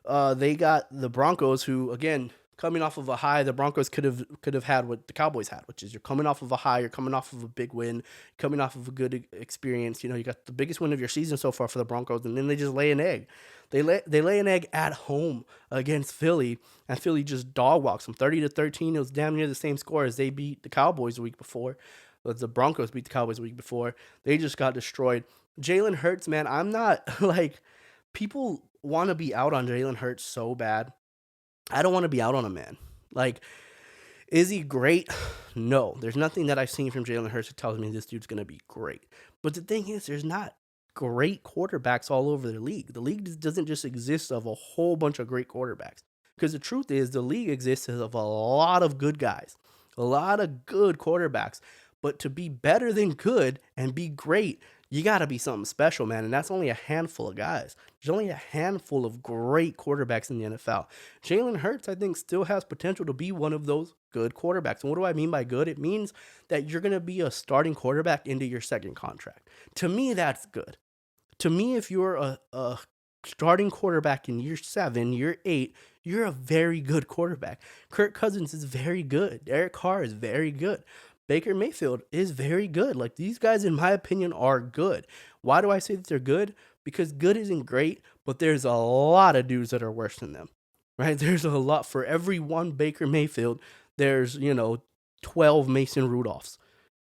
Speaker 1: They got the Broncos, who, again, coming off of a high, the Broncos could have had what the Cowboys had, which is you're coming off of a high, you're coming off of a big win, coming off of a good experience. You know, you got the biggest win of your season so far for the Broncos, and then they just lay an egg. They lay an egg at home against Philly, and Philly just dog walks them 30-13. It was damn near the same score as they beat the Cowboys the week before. The Broncos beat the Cowboys the week before. They just got destroyed. Jalen Hurts, man, I'm not like, people want to be out on Jalen Hurts so bad. I don't want to be out on him, man. Like, is he great? No. There's nothing that I've seen from Jalen Hurts that tells me this dude's going to be great. But the thing is, there's not great quarterbacks all over the league. The league doesn't just exist of a whole bunch of great quarterbacks. Because the truth is, the league exists of a lot of good guys, a lot of good quarterbacks. But to be better than good and be great, you got to be something special, man. And that's only a handful of guys. There's only a handful of great quarterbacks in the NFL. Jalen Hurts, I think, still has potential to be one of those good quarterbacks. And what do I mean by good? It means that you're going to be a starting quarterback into your second contract. To me, that's good. To me, if you're a starting quarterback in year 7, year 8, you're a very good quarterback. Kirk Cousins is very good. Derek Carr is very good. Baker Mayfield is very good. Like, these guys, in my opinion, are good. Why do I say that they're good? Because good isn't great, but there's a lot of dudes that are worse than them, right? There's a lot. For every one Baker Mayfield, there's, 12 Mason Rudolphs.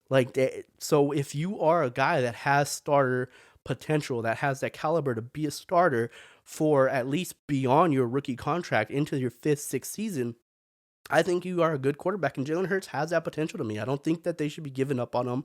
Speaker 1: Like, so if you are a guy that has starter potential, that has that caliber to be a starter for at least beyond your rookie contract into your 5th, 6th season, I think you are a good quarterback, and Jalen Hurts has that potential to me. I don't think that they should be giving up on him.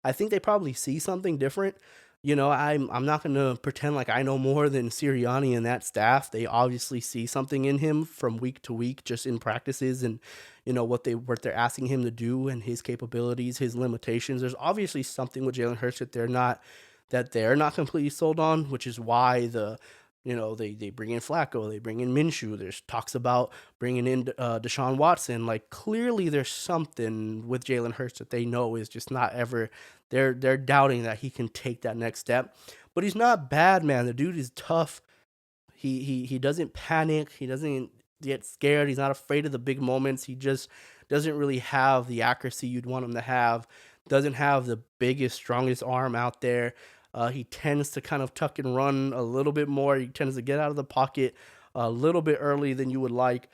Speaker 1: I think they probably see something different. I'm not going to pretend like I know more than Sirianni and that staff. They obviously see something in him from week to week, just in practices and, what they're asking him to do and his capabilities, his limitations. There's obviously something with Jalen Hurts that they're not completely sold on, which is why they bring in Flacco, they bring in Minshew. There's talks about bringing in Deshaun Watson. Like, clearly there's something with Jalen Hurts that they know is just not ever. They're doubting that he can take that next step. But he's not bad, man. The dude is tough. He doesn't panic. He doesn't get scared. He's not afraid of the big moments. He just doesn't really have the accuracy you'd want him to have. Doesn't have the biggest, strongest arm out there. He tends to kind of tuck and run a little bit more. He tends to get out of the pocket a little bit early than you would like.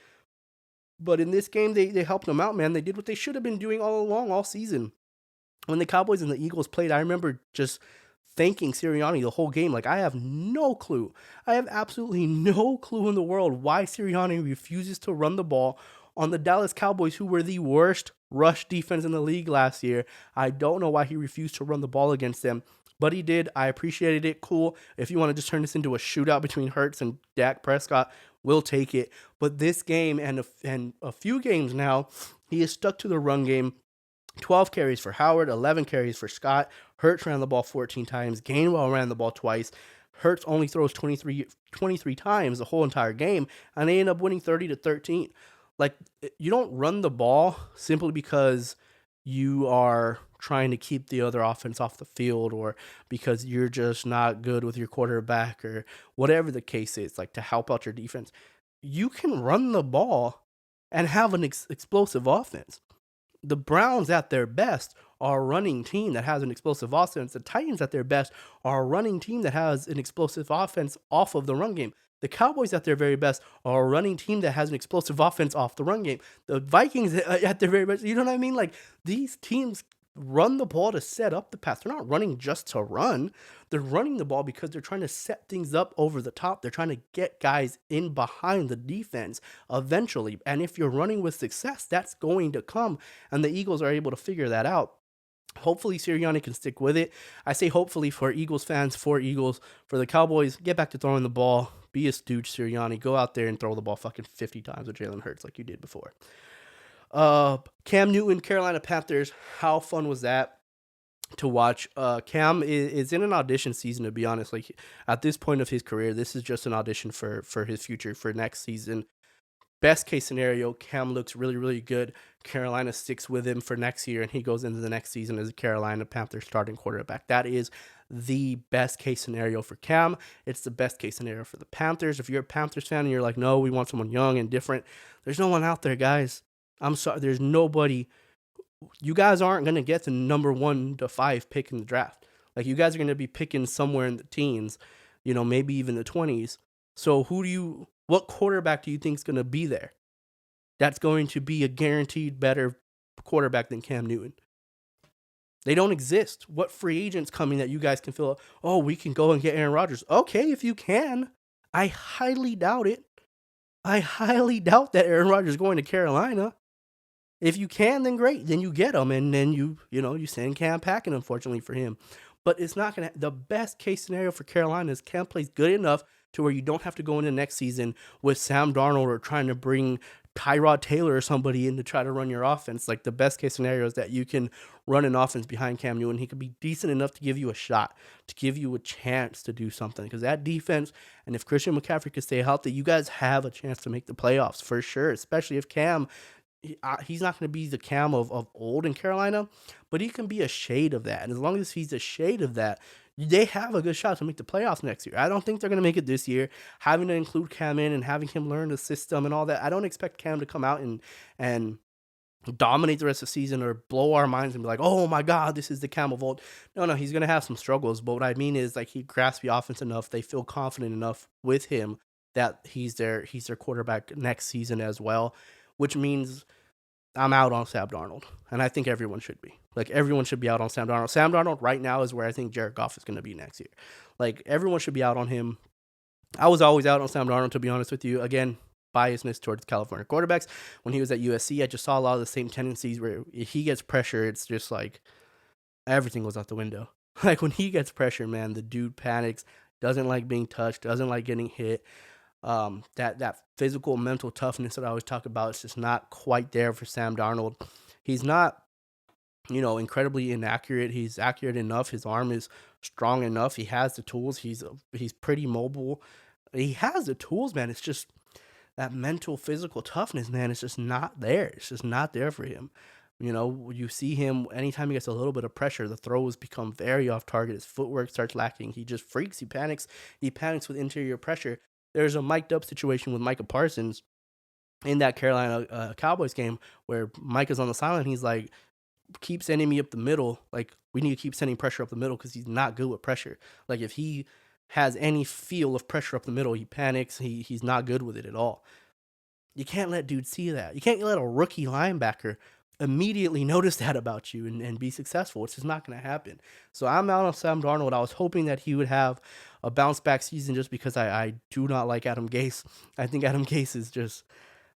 Speaker 1: But in this game, they helped him out, man. They did what they should have been doing all along, all season. when the Cowboys and the Eagles played, I remember just thanking Sirianni the whole game. Like, I have no clue. I have absolutely no clue in the world why Sirianni refuses to run the ball on the Dallas Cowboys, who were the worst rush defense in the league last year. I don't know why he refused to run the ball against them, but he did. I appreciated it. Cool. If you want to just turn this into a shootout between Hurts and Dak Prescott, we'll take it. But this game and a few games now, he is stuck to the run game. 12 carries for Howard, 11 carries for Scott. Hurts ran the ball 14 times. Gainwell ran the ball twice. Hurts only throws 23 times the whole entire game, and they end up winning 30-13. Like, you don't run the ball simply because you are trying to keep the other offense off the field, or because you're just not good with your quarterback, or whatever the case is, like, to help out your defense. You can run the ball and have an explosive offense. The Browns at their best are a running team that has an explosive offense. The Titans at their best are a running team that has an explosive offense off of the run game. The Cowboys at their very best are a running team that has an explosive offense off the run game. The Vikings at their very best, you know what I mean? Like, these teams run the ball to set up the pass. They're not running just to run. They're running the ball because they're trying to set things up over the top. They're trying to get guys in behind the defense eventually. And if you're running with success, that's going to come. And the Eagles are able to figure that out. Hopefully Sirianni can stick with it. I say hopefully for Eagles fans, for Eagles. For the Cowboys, get back to throwing the ball. Be a stooge, Sirianni. Go out there and throw the ball fucking 50 times with Jalen Hurts like you did before. Cam Newton, Carolina Panthers. How fun was that to watch? Cam is in an audition season, to be honest. Like, at this point of his career, this is just an audition for his future, for next season. Best case scenario, Cam looks really, really good. Carolina sticks with him for next year, and he goes into the next season as a Carolina Panthers starting quarterback. That is the best case scenario for Cam. It's the best case scenario for the Panthers. If you're a Panthers fan and you're like, no, we want someone young and different, there's no one out there, guys. I'm sorry, there's nobody. You guys aren't going to get the number 1 to 5 pick in the draft. Like, you guys are going to be picking somewhere in the teens, maybe even the 20s. So what quarterback do you think is going to be there that's going to be a guaranteed better quarterback than Cam Newton? They don't exist. What free agents coming that you guys can fill up? Oh, we can go and get Aaron Rodgers. Okay, if you can. I highly doubt it. I highly doubt that Aaron Rodgers is going to Carolina. If you can, then great. Then you get him, and then you send Cam packing, unfortunately for him. But it's not going to – the best case scenario for Carolina is Cam plays good enough to where you don't have to go into next season with Sam Darnold or trying to bring Tyrod Taylor or somebody in to try to run your offense. Like, the best case scenario is that you can run an offense behind Cam Newton. He could be decent enough to give you a shot, to give you a chance to do something. Because that defense, and if Christian McCaffrey could stay healthy, you guys have a chance to make the playoffs for sure, especially if Cam – he's not going to be the Cam of old in Carolina, but he can be a shade of that. And as long as he's a shade of that, they have a good shot to make the playoffs next year. I don't think they're going to make it this year. Having to include Cam in and having him learn the system and all that, I don't expect Cam to come out and dominate the rest of the season or blow our minds and be like, oh my God, this is the Cam of old. No, he's going to have some struggles. But what I mean is, like, he grasps the offense enough. They feel confident enough with him that he's their quarterback next season as well, which means I'm out on Sam Darnold, and I think everyone should be. Like, everyone should be out on Sam Darnold. Sam Darnold right now is where I think Jared Goff is going to be next year. Like, everyone should be out on him. I was always out on Sam Darnold, to be honest with you. Again, biasness towards California quarterbacks. When he was at USC, I just saw a lot of the same tendencies where if he gets pressure, it's just like everything goes out the window. Like, when he gets pressure, man, the dude panics, doesn't like being touched, doesn't like getting hit. That physical, mental toughness that I always talk about is just not quite there for Sam Darnold. He's not, incredibly inaccurate. He's accurate enough. His arm is strong enough. He has the tools. He's pretty mobile. He has the tools, man. It's just that mental, physical toughness, man. It's just not there. It's just not there for him. You see him anytime he gets a little bit of pressure, the throws become very off target. His footwork starts lacking. He just freaks. He panics. He panics with interior pressure. There's a mic'd up situation with Micah Parsons in that Carolina Cowboys game where Micah's on the sideline. He's like, keep sending me up the middle. Like, we need to keep sending pressure up the middle because he's not good with pressure. Like, if he has any feel of pressure up the middle, he panics. He's not good with it at all. You can't let dude see that. You can't let a rookie linebacker immediately notice that about you and be successful. It's just not going to happen. So I'm out on Sam Darnold. I was hoping that he would have a bounce back season just because I do not like Adam Gase. I think Adam Gase is just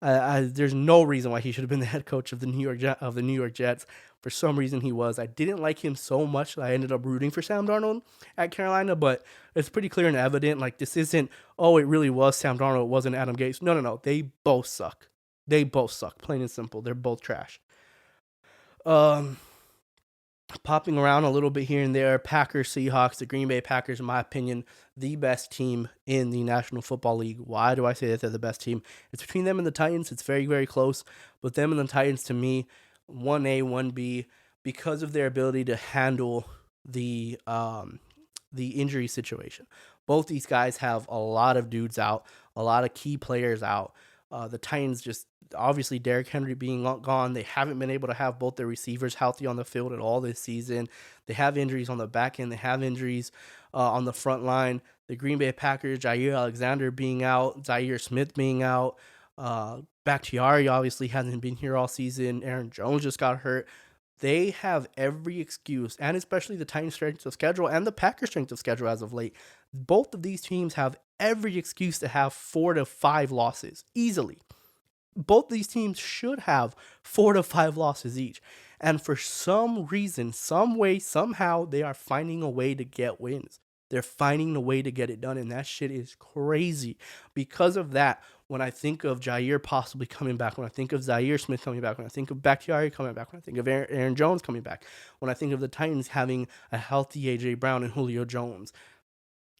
Speaker 1: there's no reason why he should have been the head coach of the New York Jets. For some reason, he was. I didn't like him so much that I ended up rooting for Sam Darnold at Carolina. But it's pretty clear and evident. Like, this isn't, oh, it really was Sam Darnold. It wasn't Adam Gase. No. They both suck. They both suck. Plain and simple. They're both trash. Popping around a little bit here and there, Packers, Seahawks, the Green Bay Packers, in my opinion, the best team in the National Football League. Why do I say that they're the best team? It's between them and the Titans. It's very, very close. But them and the Titans, to me, 1A, 1B, because of their ability to handle the injury situation. Both these guys have a lot of dudes out, a lot of key players out. The Titans, just obviously Derrick Henry being gone, they haven't been able to have both their receivers healthy on the field at all this season. They have injuries on the back end. They have injuries on the front line. The Green Bay Packers, Jair Alexander being out, Zaire Smith being out. Bakhtiari obviously hasn't been here all season. Aaron Jones just got hurt. They have every excuse, and especially the Titans' strength of schedule and the Packers' strength of schedule as of late. Both of these teams have every excuse to have 4 to 5 losses easily. Both of these teams should have 4 to 5 losses each. And for some reason, some way, somehow, they are finding a way to get wins. They're finding a way to get it done, and that shit is crazy. Because of that, when I think of Jair possibly coming back, when I think of Zaire Smith coming back, when I think of Bakhtiari coming back, when I think of Aaron Jones coming back, when I think of the Titans having a healthy A.J. Brown and Julio Jones,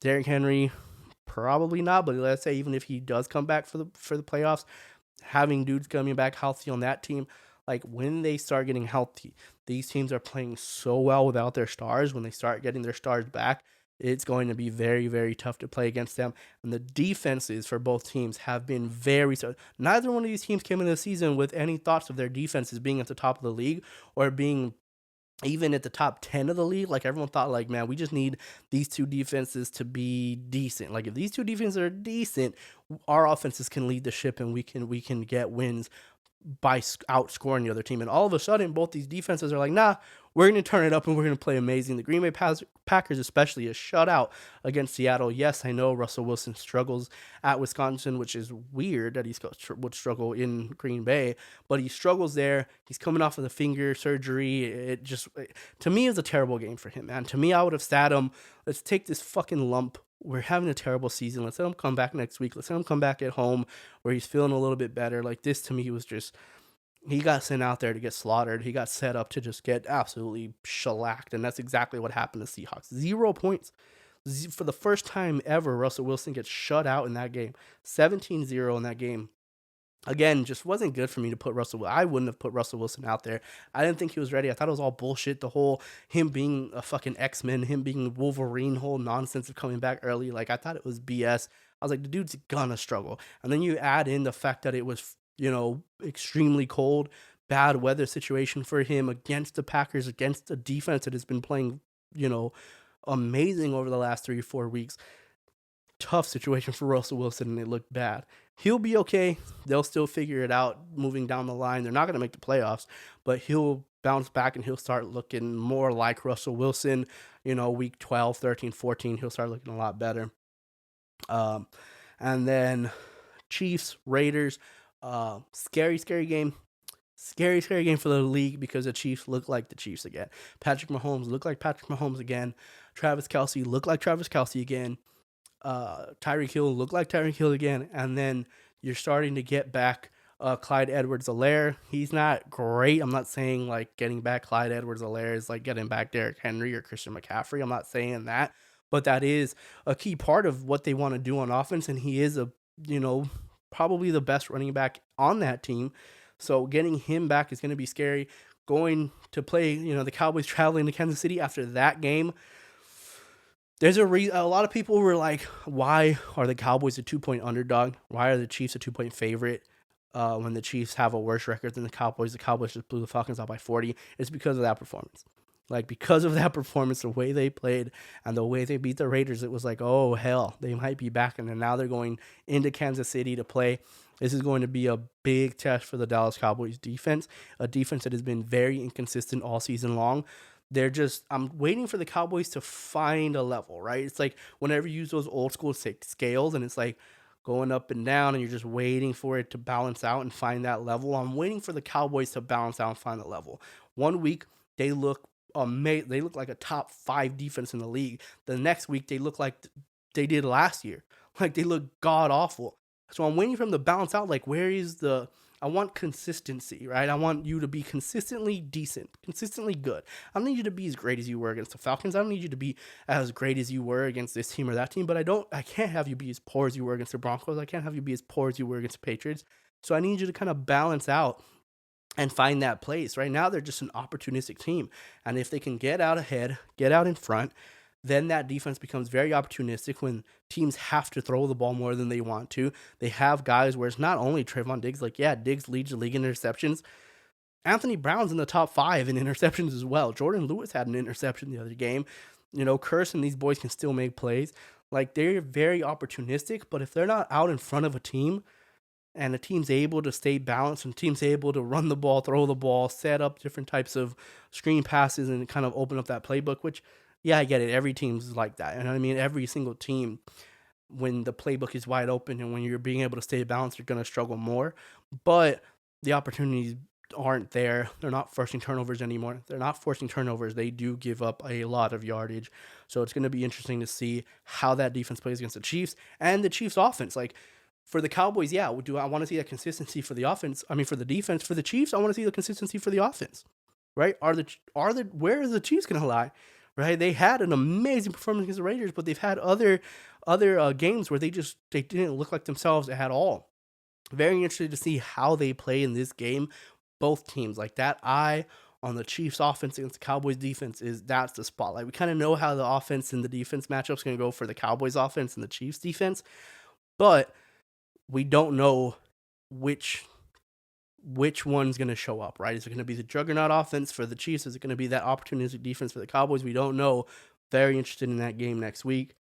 Speaker 1: Derrick Henry, probably not, but let's say even if he does come back for the playoffs, having dudes coming back healthy on that team, like when they start getting healthy, these teams are playing so well without their stars. When they start getting their stars back, it's going to be very, very tough to play against them. And the defenses for both teams have been very so. Neither one of these teams came into the season with any thoughts of their defenses being at the top of the league or being even at the top 10 of the league. Like, everyone thought, like, man, we just need these two defenses to be decent. Like, if these two defenses are decent, our offenses can lead the ship and we can get wins by outscoring the other team. And all of a sudden, both these defenses are like, nah, we're going to turn it up and we're going to play amazing. The Green Bay Packers especially is shut out against Seattle. Yes, I know Russell Wilson struggles at Wisconsin, which is weird that he would struggle in Green Bay, but he struggles there. He's coming off of the finger surgery. To me, is a terrible game for him, man. To me, I would have sat him. Let's take this fucking lump. We're having a terrible season. Let's let him come back next week. Let's let him come back at home where he's feeling a little bit better. Like, this to me was just, he got sent out there to get slaughtered. He got set up to just get absolutely shellacked. And that's exactly what happened to Seahawks. 0 points. For the first time ever, Russell Wilson gets shut out in that game. 17-0 in that game. Again, just wasn't good for me to put I wouldn't have put Russell Wilson out there. I didn't think he was ready. I thought it was all bullshit. The whole him being a fucking X-Men, him being Wolverine, whole nonsense of coming back early. Like, I thought it was BS. I was like, the dude's gonna struggle. And then you add in the fact that it was, extremely cold, bad weather situation for him against the Packers, against the defense that has been playing, amazing over the last 3 or 4 weeks. Tough situation for Russell Wilson, and it looked bad. He'll be okay. They'll still figure it out moving down the line. They're not going to make the playoffs, but he'll bounce back and he'll start looking more like Russell Wilson. Week 12, 13, 14, he'll start looking a lot better. And then Chiefs, Raiders, scary game. Scary game for the league because the Chiefs look like the Chiefs again. Patrick Mahomes looked like Patrick Mahomes again. Travis Kelce looked like Travis Kelce again. Tyreek Hill looked like Tyreek Hill again, and then you're starting to get back Clyde Edwards-Helaire. He's not great. I'm not saying like getting back Clyde Edwards-Helaire is like getting back Derrick Henry or Christian McCaffrey. I'm not saying that, but that is a key part of what they want to do on offense, and he is probably the best running back on that team. So getting him back is going to be scary. Going to play, the Cowboys traveling to Kansas City after that game. There's a lot of people were like, why are the Cowboys a 2-point underdog? Why are the Chiefs a 2-point favorite when the Chiefs have a worse record than the Cowboys? The Cowboys just blew the Falcons out by 40. It's because of that performance. Like, because of that performance, the way they played and the way they beat the Raiders, it was like, oh, hell, they might be back. And then now they're going into Kansas City to play. This is going to be a big test for the Dallas Cowboys defense, a defense that has been very inconsistent all season long. I'm waiting for the Cowboys to find a level, right? It's like whenever you use those old school scales and it's like going up and down and you're just waiting for it to balance out and find that level. I'm waiting for the Cowboys to balance out and find the level. One week, they look they look like a top 5 defense in the league. The next week they look like they did last year. Like, they look god awful. So I'm waiting for them to balance out. Like, where is the I want consistency, right? I want you to be consistently decent, consistently good. I don't need you to be as great as you were against the Falcons. I don't need you to be as great as you were against this team or that team, but I can't have you be as poor as you were against the Broncos. I can't have you be as poor as you were against the Patriots. So I need you to kind of balance out and find that place. Right now, they're just an opportunistic team. And if they can get out ahead, get out in front, then that defense becomes very opportunistic when teams have to throw the ball more than they want to. They have guys where it's not only Trayvon Diggs, like, yeah, Diggs leads the league in interceptions. Anthony Brown's in the top 5 in interceptions as well. Jordan Lewis had an interception the other game. Curse and these boys can still make plays. Like, they're very opportunistic, but if they're not out in front of a team, and the team's able to stay balanced and the team's able to run the ball, throw the ball, set up different types of screen passes and kind of open up that playbook, which, yeah, I get it. Every team's like that. You know what I mean? Every single team, when the playbook is wide open and when you're being able to stay balanced, you're going to struggle more. But the opportunities aren't there. They're not forcing turnovers anymore. They're not forcing turnovers. They do give up a lot of yardage. So it's going to be interesting to see how that defense plays against the Chiefs and the Chiefs offense. Like, for the Cowboys, yeah, do I want to see that consistency for the offense? I mean, for the defense. For the Chiefs, I want to see the consistency for the offense, right? Where are the Chiefs going to lie, right? They had an amazing performance against the Raiders, but they've had other games where they didn't look like themselves at all. Very interested to see how they play in this game. Both teams, like, that eye on the Chiefs offense against the Cowboys defense that's the spotlight. We kind of know how the offense and the defense matchups going to go for the Cowboys offense and the Chiefs defense, but we don't know which one's going to show up, right? Is it going to be the juggernaut offense for the Chiefs? Is it going to be that opportunistic defense for the Cowboys? We don't know. Very interested in that game next week.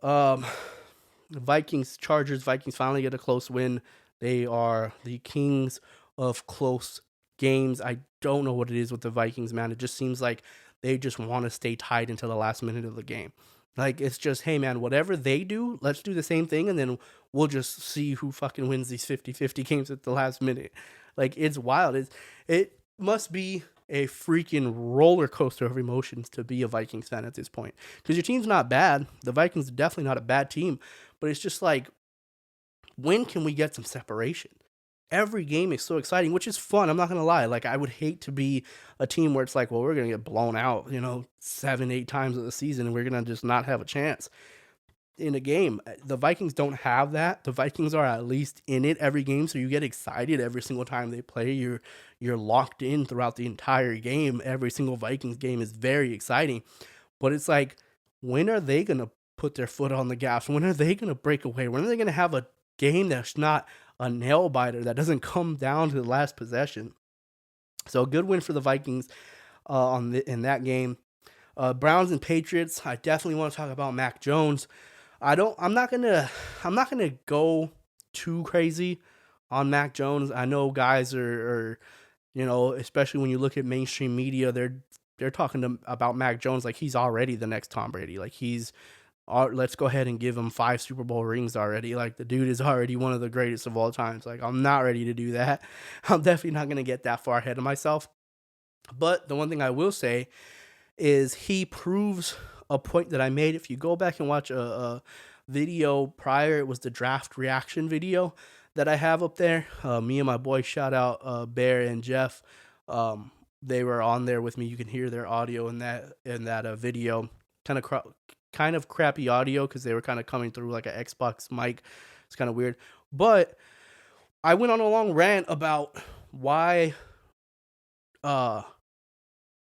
Speaker 1: Vikings finally get a close win. They are the kings of close games. I don't know what it is with the Vikings, man. It just seems like they just want to stay tied until the last minute of the game. Like, it's just, hey, man, whatever they do, let's do the same thing, and then we'll just see who fucking wins these 50-50 games at the last minute. Like, it's wild. It must be a freaking roller coaster of emotions to be a Vikings fan at this point. Because your team's not bad. The Vikings are definitely not a bad team. But it's just like, when can we get some separation? Every game is so exciting, which is fun. I'm not going to lie. Like, I would hate to be a team where it's like, well, we're going to get blown out, 7-8 times of the season, and we're going to just not have a chance in a game. The Vikings don't have that. The Vikings are at least in it every game, so you get excited every single time they play. You're locked in throughout the entire game. Every single Vikings game is very exciting. But it's like, when are they going to put their foot on the gas? When are they going to break away? When are they going to have a game that's not a nail biter, that doesn't come down to the last possession? So a good win for the Vikings in that game. Browns and Patriots. I definitely want to talk about Mac Jones. I'm not gonna go too crazy on Mac Jones. I know guys are especially when you look at mainstream media, they're talking about Mac Jones like he's already the next Tom Brady. Like, let's go ahead and give him 5 Super Bowl rings already. Like, the dude is already one of the greatest of all times. Like, I'm not ready to do that. I'm definitely not going to get that far ahead of myself. But the one thing I will say is he proves a point that I made. If you go back and watch a video prior, it was the draft reaction video that I have up there. Me and my boys, shout out Bear and Jeff. They were on there with me. You can hear their audio in that video. Kind of crappy audio because they were kind of coming through like an Xbox mic. It's kind of weird. But I went on a long rant about why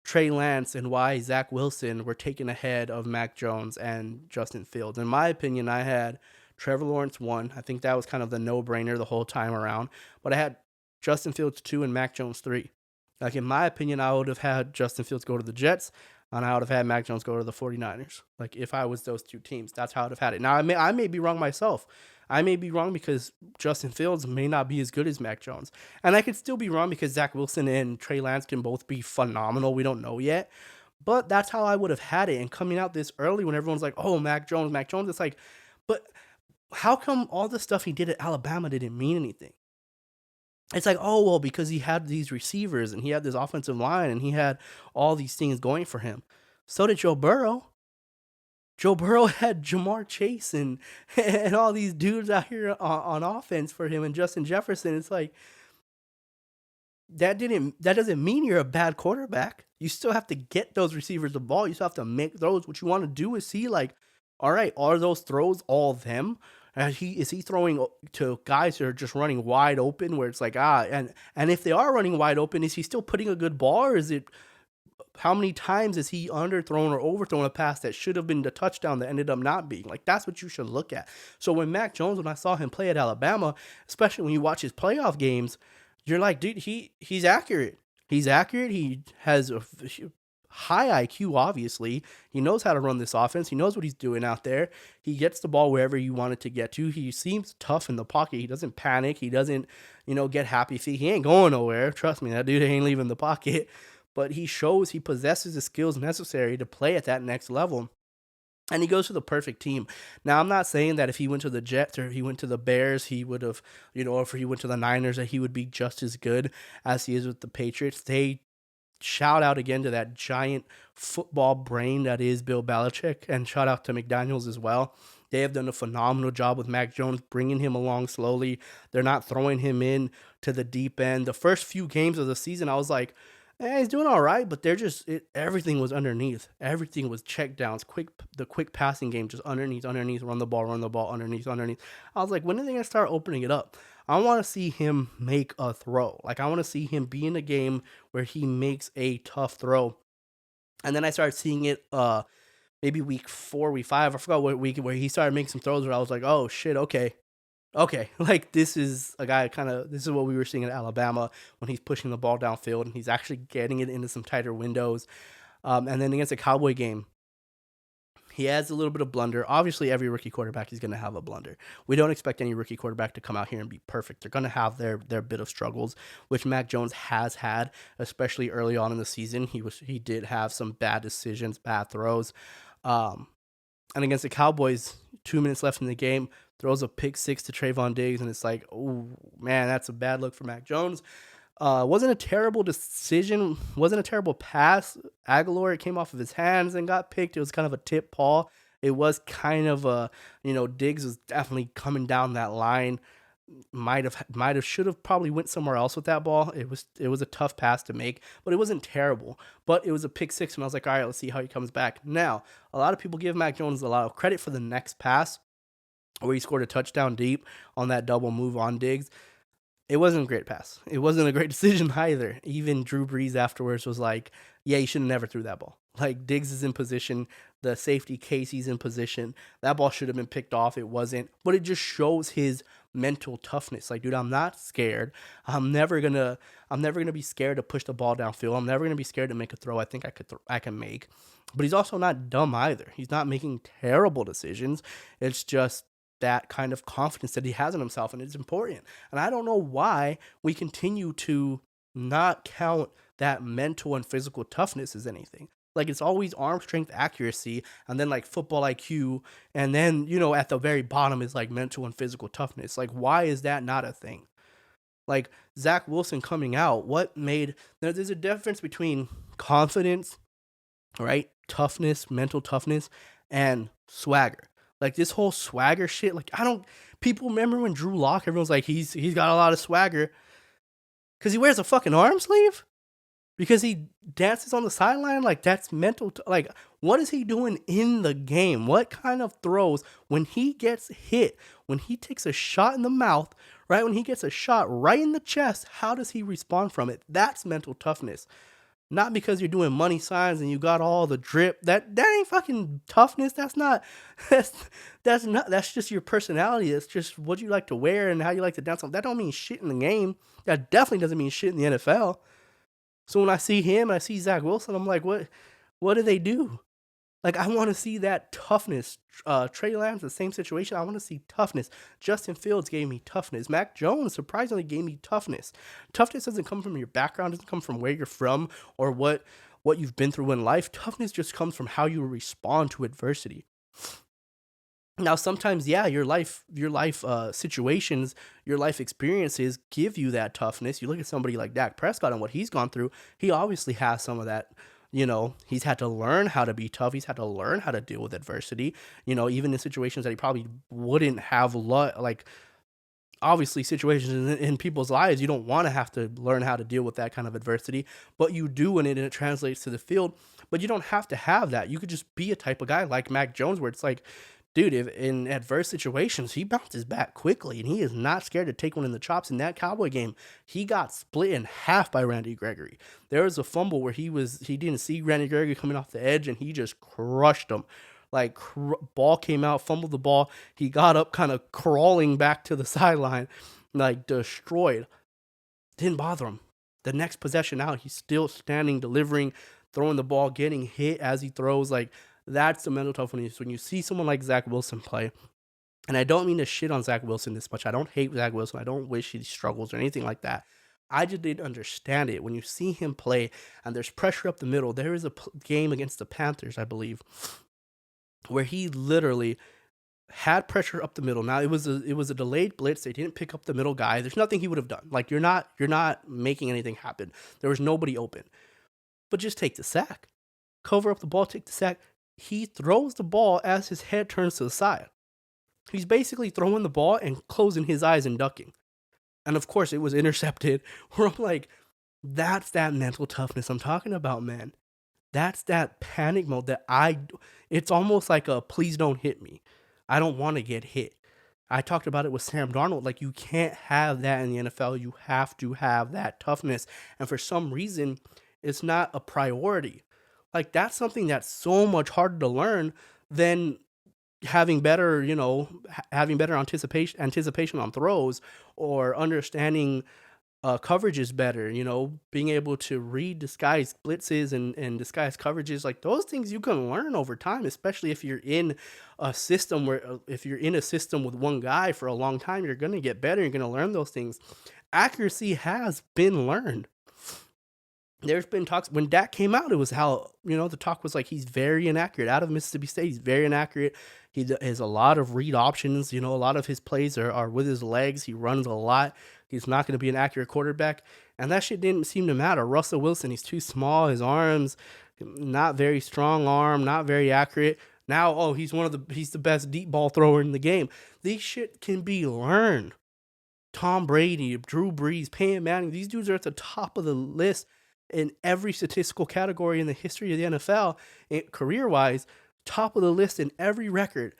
Speaker 1: Trey Lance and why Zach Wilson were taken ahead of Mac Jones and Justin Fields. In my opinion, I had Trevor Lawrence 1. I think that was kind of the no-brainer the whole time around. But I had Justin Fields 2 and Mac Jones 3. Like, in my opinion, I would have had Justin Fields go to the Jets, and I would have had Mac Jones go to the 49ers. Like, if I was those two teams, that's how I would have had it. Now, I may be wrong myself. I may be wrong because Justin Fields may not be as good as Mac Jones. And I could still be wrong because Zach Wilson and Trey Lance can both be phenomenal. We don't know yet. But that's how I would have had it. And coming out this early when everyone's like, oh, Mac Jones, it's like, but how come all the stuff he did at Alabama didn't mean anything? It's like, oh, well, because he had these receivers and he had this offensive line and he had all these things going for him. So did Joe Burrow. Joe Burrow had Jamar Chase and and all these dudes out here on offense for him and Justin Jefferson. It's like that doesn't mean you're a bad quarterback. You still have to get those receivers the ball. You still have to make throws. What you want to do is see like, all right, are those throws all them? Is he throwing to guys that are just running wide open where it's like and if they are running wide open, is he still putting a good ball or is it how many times is he underthrown or overthrown a pass that should have been the touchdown that ended up not being? Like, that's what you should look at. So when Mac Jones, when I saw him play at Alabama, especially when you watch his playoff games, you're like, dude, he's accurate. He's accurate. He has a high IQ, obviously. He knows how to run this offense. He knows what he's doing out there. He gets the ball wherever you want it to get to. He seems tough in the pocket. He doesn't panic. He doesn't, get happy feet. He ain't going nowhere. Trust me, that dude ain't leaving the pocket. But he shows he possesses the skills necessary to play at that next level. And he goes to the perfect team. Now, I'm not saying that if he went to the Jets or if he went to the Bears, he would have, or if he went to the Niners, that he would be just as good as he is with the Patriots. They shout out again to that giant football brain that is Bill Belichick, and shout out to McDaniels as well. They have done a phenomenal job with Mac Jones, bringing him along slowly. They're not throwing him in to the deep end. The first few games of the season, I was like, he's doing all right, but everything was underneath. Everything was check downs, the quick passing game, just underneath, run the ball, underneath. I was like, when are they gonna start opening it up? I want to see him make a throw. Like, I want to see him be in a game where he makes a tough throw. And then I started seeing it maybe week 4, week 5, I forgot what week, where he started making some throws where I was like, oh shit, okay. Okay, like this is a guy this is what we were seeing in Alabama when he's pushing the ball downfield and he's actually getting it into some tighter windows. And then against the Cowboy game, he has a little bit of blunder. Obviously, every rookie quarterback is going to have a blunder. We don't expect any rookie quarterback to come out here and be perfect. They're going to have their bit of struggles, which Mac Jones has had, especially early on in the season. He did have some bad decisions, bad throws. And against the Cowboys, 2 minutes left in the game, throws a pick six to Trayvon Diggs, and it's like, oh man, that's a bad look for Mac Jones. Wasn't a terrible decision, wasn't a terrible pass. Aguilar, it came off of his hands and got picked. It was kind of a tip ball. It was kind of Diggs was definitely coming down that line. Should have probably went somewhere else with that ball. It was a tough pass to make, but it wasn't terrible. But it was a pick six, and I was like, all right, let's see how he comes back. Now, a lot of people give Mac Jones a lot of credit for the next pass, where he scored a touchdown deep on that double move on Diggs. It wasn't a great pass. It wasn't a great decision either. Even Drew Brees afterwards was like, yeah, you should have never threw that ball. Like, Diggs is in position. The safety Casey's in position. That ball should have been picked off. It wasn't. But it just shows his mental toughness. Like, dude, I'm not scared. I'm never gonna be scared to push the ball downfield. I'm never gonna be scared to make a throw I think I can make. But he's also not dumb either. He's not making terrible decisions. It's just that kind of confidence that he has in himself, and it's important. And I don't know why we continue to not count that mental and physical toughness as anything. Like, it's always arm strength, accuracy, and then like football IQ, and then at the very bottom is like mental and physical toughness. Like, why is that not a thing? Like, Zach Wilson coming out, there's a difference between confidence, right? Toughness, mental toughness, and swagger. Like, this whole swagger shit, like, people remember when Drew Lock, everyone's like, he's got a lot of swagger because he wears a fucking arm sleeve? Because he dances on the sideline? Like, that's mental. Like, what is he doing in the game? What kind of throws when he gets hit, when he takes a shot in the mouth, right? When he gets a shot right in the chest, how does he respond from it? That's mental toughness. Not because you're doing money signs and you got all the drip. That ain't fucking toughness. That's just your personality. It's just what you like to wear and how you like to dance. That don't mean shit in the game. That definitely doesn't mean shit in the NFL. So when I see him and I see Zach Wilson, I'm like, what do they do? Like, I want to see that toughness. Trey Lance, the same situation. I want to see toughness. Justin Fields gave me toughness. Mac Jones surprisingly gave me toughness. Toughness doesn't come from your background, doesn't come from where you're from or what you've been through in life. Toughness just comes from how you respond to adversity. Now, sometimes, yeah, your life situations, your life experiences give you that toughness. You look at somebody like Dak Prescott and what he's gone through. He obviously has some of that. He's had to learn how to be tough. He's had to learn how to deal with adversity. Even in situations that he probably wouldn't have like obviously situations in people's lives you don't want to have to learn how to deal with that kind of adversity, but you do, and it translates to the field. But you don't have to have that. You could just be a type of guy like Mac Jones, where it's like, dude, if in adverse situations he bounces back quickly and he is not scared to take one in the chops. In that Cowboy game, he got split in half by Randy Gregory. There was a fumble where he didn't see Randy Gregory coming off the edge and he just crushed him. Like, ball came out, fumbled the ball. He got up, kind of crawling back to the sideline, like destroyed. Didn't bother him. The next possession out, he's still standing, delivering, throwing the ball, getting hit as he throws. Like, that's the mental toughness when you see someone like Zach Wilson play. And I don't mean to shit on Zach Wilson this much. I don't hate Zach Wilson. I don't wish he struggles or anything like that. I just didn't understand it. When you see him play and there's pressure up the middle, there is a game against the Panthers, I believe, where he literally had pressure up the middle. Now, it was a delayed blitz. They didn't pick up the middle guy. There's nothing he would have done. Like, you're not making anything happen. There was nobody open. But just take the sack. Cover up the ball, take the sack. He throws the ball as his head turns to the side. He's basically throwing the ball and closing his eyes and ducking. And of course, it was intercepted. Where I'm like, that's that mental toughness I'm talking about, man. That's that panic mode it's almost like a please don't hit me. I don't want to get hit. I talked about it with Sam Darnold. Like, you can't have that in the NFL. You have to have that toughness. And for some reason, it's not a priority. Like, that's something that's so much harder to learn than having better, having better anticipation on throws, or understanding coverage is better, being able to read disguised blitzes and disguised coverages. Like, those things you can learn over time, especially if you're in a system with one guy for a long time. You're going to get better. You're going to learn those things. Accuracy has been learned. There's been talks when Dak came out, it was how, the talk was like, he's very inaccurate out of Mississippi State. He's very inaccurate. He has a lot of read options. A lot of his plays are with his legs. He runs a lot. He's not going to be an accurate quarterback. And that shit didn't seem to matter. Russell Wilson, he's too small. His arms, not very strong arm, not very accurate. Now, he's the best deep ball thrower in the game. These shit can be learned. Tom Brady, Drew Brees, Peyton Manning, these dudes are at the top of the list in every statistical category in the history of the NFL, career-wise, top of the list in every record.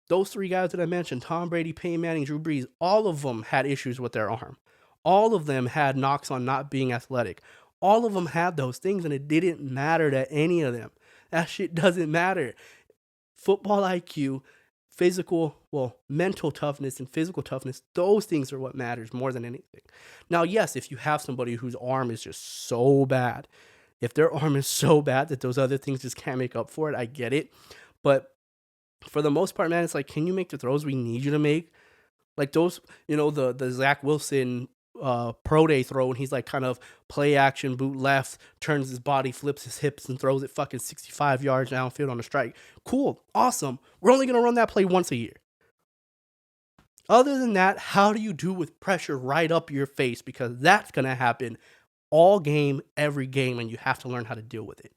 Speaker 1: Those three guys that I mentioned, Tom Brady, Peyton Manning, Drew Brees, all of them had issues with their arm. All of them had knocks on not being athletic. All of them had those things, and it didn't matter to any of them. That shit doesn't matter. Football IQ, mental toughness and physical toughness, those things are what matters more than anything. Now, yes, if you have somebody whose arm is just so bad, if their arm is so bad that those other things just can't make up for it, I get it. But for the most part, man, it's like, can you make the throws we need you to make? Like those, the Zach Wilson pro day throw, and he's like kind of play action, boot left, turns his body, flips his hips, and throws it fucking 65 yards downfield on a strike. Cool, awesome. We're only gonna run that play once a year. Other than that, how do you do with pressure right up your face? Because that's gonna happen all game, every game, and you have to learn how to deal with it.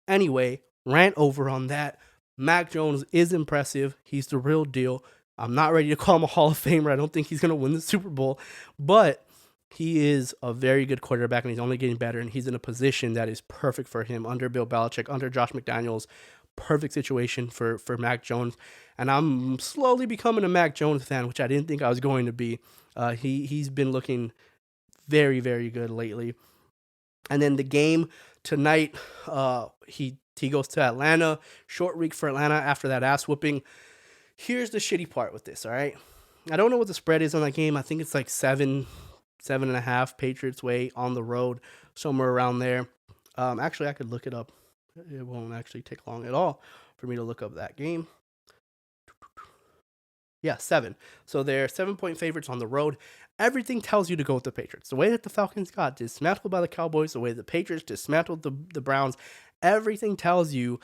Speaker 1: Anyway, rant over on that. Mac Jones is impressive. He's the real deal. I'm not ready to call him a Hall of Famer. I don't think he's going to win the Super Bowl, but he is a very good quarterback, and he's only getting better, and he's in a position that is perfect for him under Bill Belichick, under Josh McDaniels. Perfect situation for Mac Jones, and I'm slowly becoming a Mac Jones fan, which I didn't think I was going to be. He's been looking very, very good lately. And then the game tonight, he goes to Atlanta. Short week for Atlanta after that ass whooping. Here's the shitty part with this, all right? I don't know what the spread is on that game. I think it's like 7.5 Patriots way on the road. somewhere around there. Actually, I could look it up. It won't actually take long at all for me to look up that game. Yeah, 7. So they're 7-point favorites on the road. Everything tells you to go with the Patriots. The way that the Falcons got dismantled by the Cowboys, the way the Patriots dismantled the Browns, everything tells you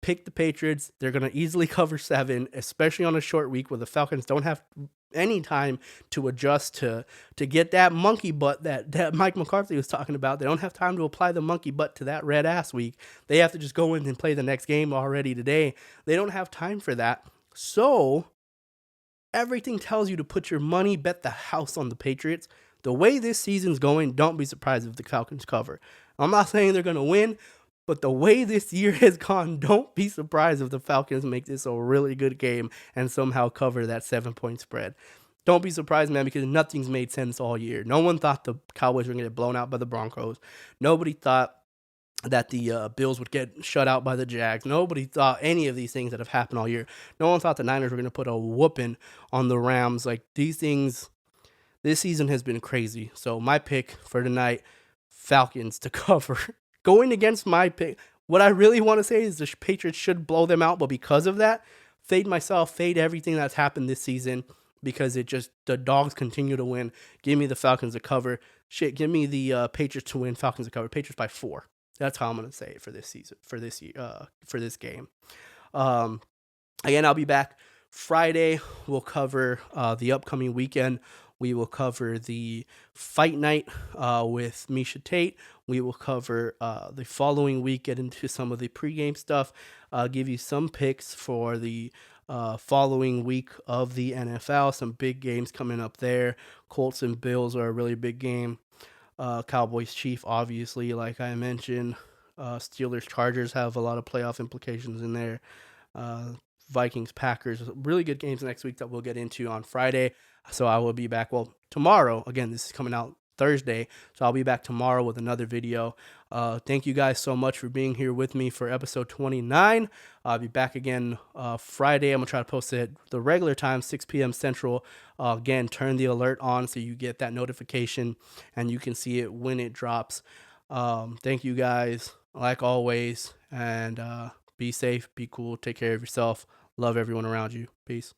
Speaker 1: pick the Patriots. They're going to easily cover 7, especially on a short week where the Falcons don't have any time to adjust to get that monkey butt that Mike McCarthy was talking about. They don't have time to apply the monkey butt to that red ass week. They have to just go in and play the next game already today. They don't have time for that. So everything tells you to put your money, bet the house on the Patriots. The way this season's going, don't be surprised if the Falcons cover. I'm not saying they're going to win, but the way this year has gone, don't be surprised if the Falcons make this a really good game and somehow cover that 7-point spread. Don't be surprised, man, because nothing's made sense all year. No one thought the Cowboys were going to get blown out by the Broncos. Nobody thought that the Bills would get shut out by the Jags. Nobody thought any of these things that have happened all year. No one thought the Niners were going to put a whooping on the Rams. Like, these things, this season has been crazy. So my pick for tonight, Falcons to cover. Going against my pick, what I really want to say is the Patriots should blow them out, but because of that, fade myself, fade everything that's happened this season, because the dogs continue to win. Give me the Falcons to cover. Shit, give me the Patriots to win, Falcons to cover. Patriots by 4. That's how I'm gonna say it for this season, for this game. Again, I'll be back Friday. We'll cover the upcoming weekend. We will cover the fight night with Misha Tate. We will cover the following week, get into some of the pregame stuff, give you some picks for the following week of the NFL. Some big games coming up there. Colts and Bills are a really big game. Cowboys Chief, obviously, like I mentioned. Steelers Chargers have a lot of playoff implications in there. Vikings Packers, really good games next week that we'll get into on Friday. So I will be back, well, tomorrow. Again, this is coming out Thursday, so I'll be back tomorrow with another video. Thank you guys so much for being here with me for episode 29. I'll be back again Friday. I'm gonna try to post it the regular time, 6 p.m. Central. Again, turn the alert on so you get that notification and you can see it when it drops. Thank you guys, like always, and be safe, be cool, take care of yourself, love everyone around you. Peace.